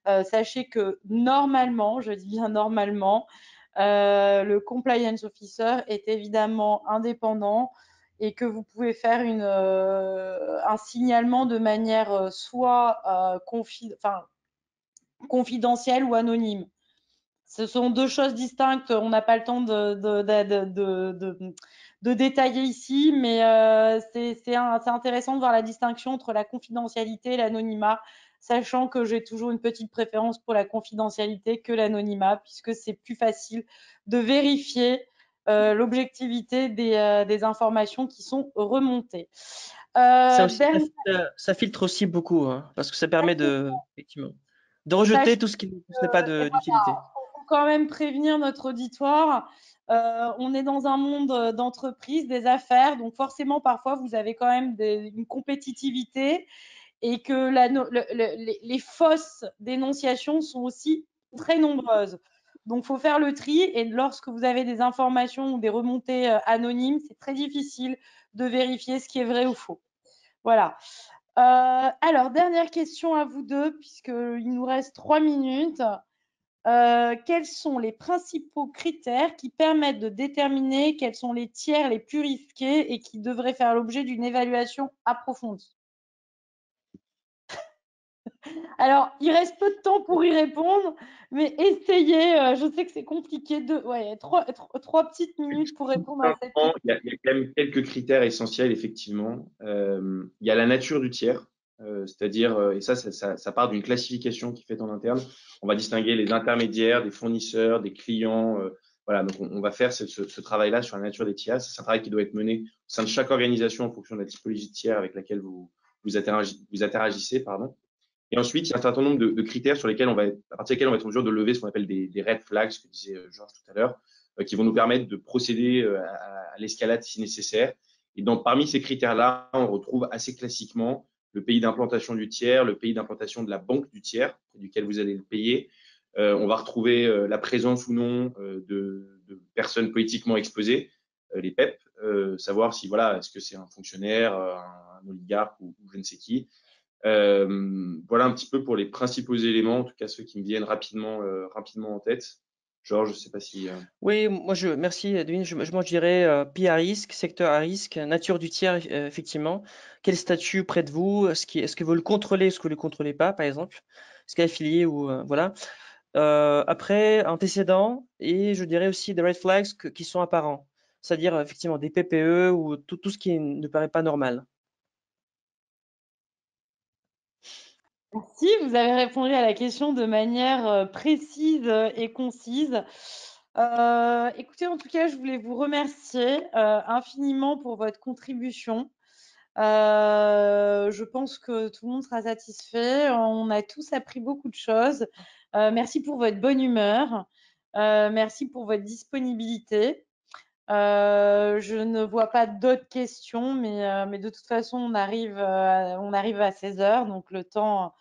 Sachez que normalement, je dis bien normalement, le compliance officer est évidemment indépendant et que vous pouvez faire un signalement de manière soit confidentielle ou anonyme. Ce sont deux choses distinctes. On n'a pas le temps de détailler ici, mais c'est intéressant de voir la distinction entre la confidentialité et l'anonymat, sachant que j'ai toujours une petite préférence pour la confidentialité que l'anonymat, puisque c'est plus facile de vérifier l'objectivité des informations qui sont remontées. Ça aussi, Dernier, ça filtre aussi beaucoup, hein, parce que ça permet effectivement, de rejeter tout ce qui n'est pas d'utilité. faut quand même prévenir notre auditoire. On est dans un monde d'entreprise, des affaires, donc forcément parfois vous avez quand même une compétitivité et que les fausses dénonciations sont aussi très nombreuses. Donc il faut faire le tri et lorsque vous avez des informations ou des remontées anonymes, c'est très difficile de vérifier ce qui est vrai ou faux. Voilà. Alors, dernière question à vous deux, puisqu'il nous reste 3 minutes. Quels sont les principaux critères qui permettent de déterminer quels sont les tiers les plus risqués et qui devraient faire l'objet d'une évaluation approfondie? Alors, il reste peu de temps pour y répondre, mais essayez. Je sais que c'est compliqué. Trois petites minutes pour répondre à cette question. Il y a quand même quelques critères essentiels, effectivement. Il y a la nature du tiers, c'est-à-dire, et ça part d'une classification qui est faite en interne. On va distinguer les intermédiaires, des fournisseurs, des clients. Voilà, donc on va faire ce travail-là sur la nature des tiers. C'est un travail qui doit être mené au sein de chaque organisation en fonction de la typologie de tiers avec laquelle vous interagissez, pardon. Et ensuite, il y a un certain nombre de critères sur lesquels à partir desquels on va être en mesure de lever ce qu'on appelle des red flags, ce que disait Georges tout à l'heure, qui vont nous permettre de procéder à l'escalade si nécessaire. Et donc, parmi ces critères-là, on retrouve assez classiquement le pays d'implantation du tiers, le pays d'implantation de la banque du tiers, duquel vous allez le payer. On va retrouver la présence ou non de personnes politiquement exposées, les PEP, savoir si, voilà, est-ce que c'est un fonctionnaire, un oligarque ou je ne sais qui. Voilà un petit peu pour les principaux éléments, en tout cas ceux qui me viennent rapidement en tête. Georges, je ne sais pas si. Oui, merci Edwin. Moi, je dirais pays à risque, secteur à risque, nature du tiers, effectivement. Quel statut près de vous? Est-ce que vous le contrôlez, est-ce que vous ne le contrôlez pas, par exemple? Est-ce qu'il est affilié ou voilà. Après, antécédents et je dirais aussi des red flags qui sont apparents, c'est-à-dire effectivement des PPE ou tout ce qui ne paraît pas normal. Merci, vous avez répondu à la question de manière précise et concise. Écoutez, en tout cas, je voulais vous remercier infiniment pour votre contribution. Je pense que tout le monde sera satisfait. On a tous appris beaucoup de choses. Merci pour votre bonne humeur. Merci pour votre disponibilité. Je ne vois pas d'autres questions, mais de toute façon, on arrive à 16 heures, donc le temps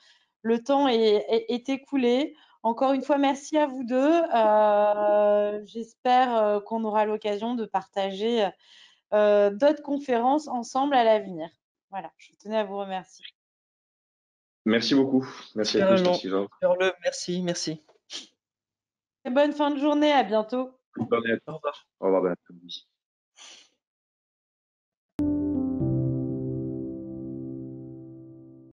est écoulé. Encore une fois, merci à vous deux. J'espère qu'on aura l'occasion de partager d'autres conférences ensemble à l'avenir. Voilà, je tenais à vous remercier. Merci beaucoup. Merci à tous. Merci, Georges. Merci, merci. Très bonne fin de journée, à bientôt. Bonne journée à tous. Au revoir. Au revoir. Bon après-midi.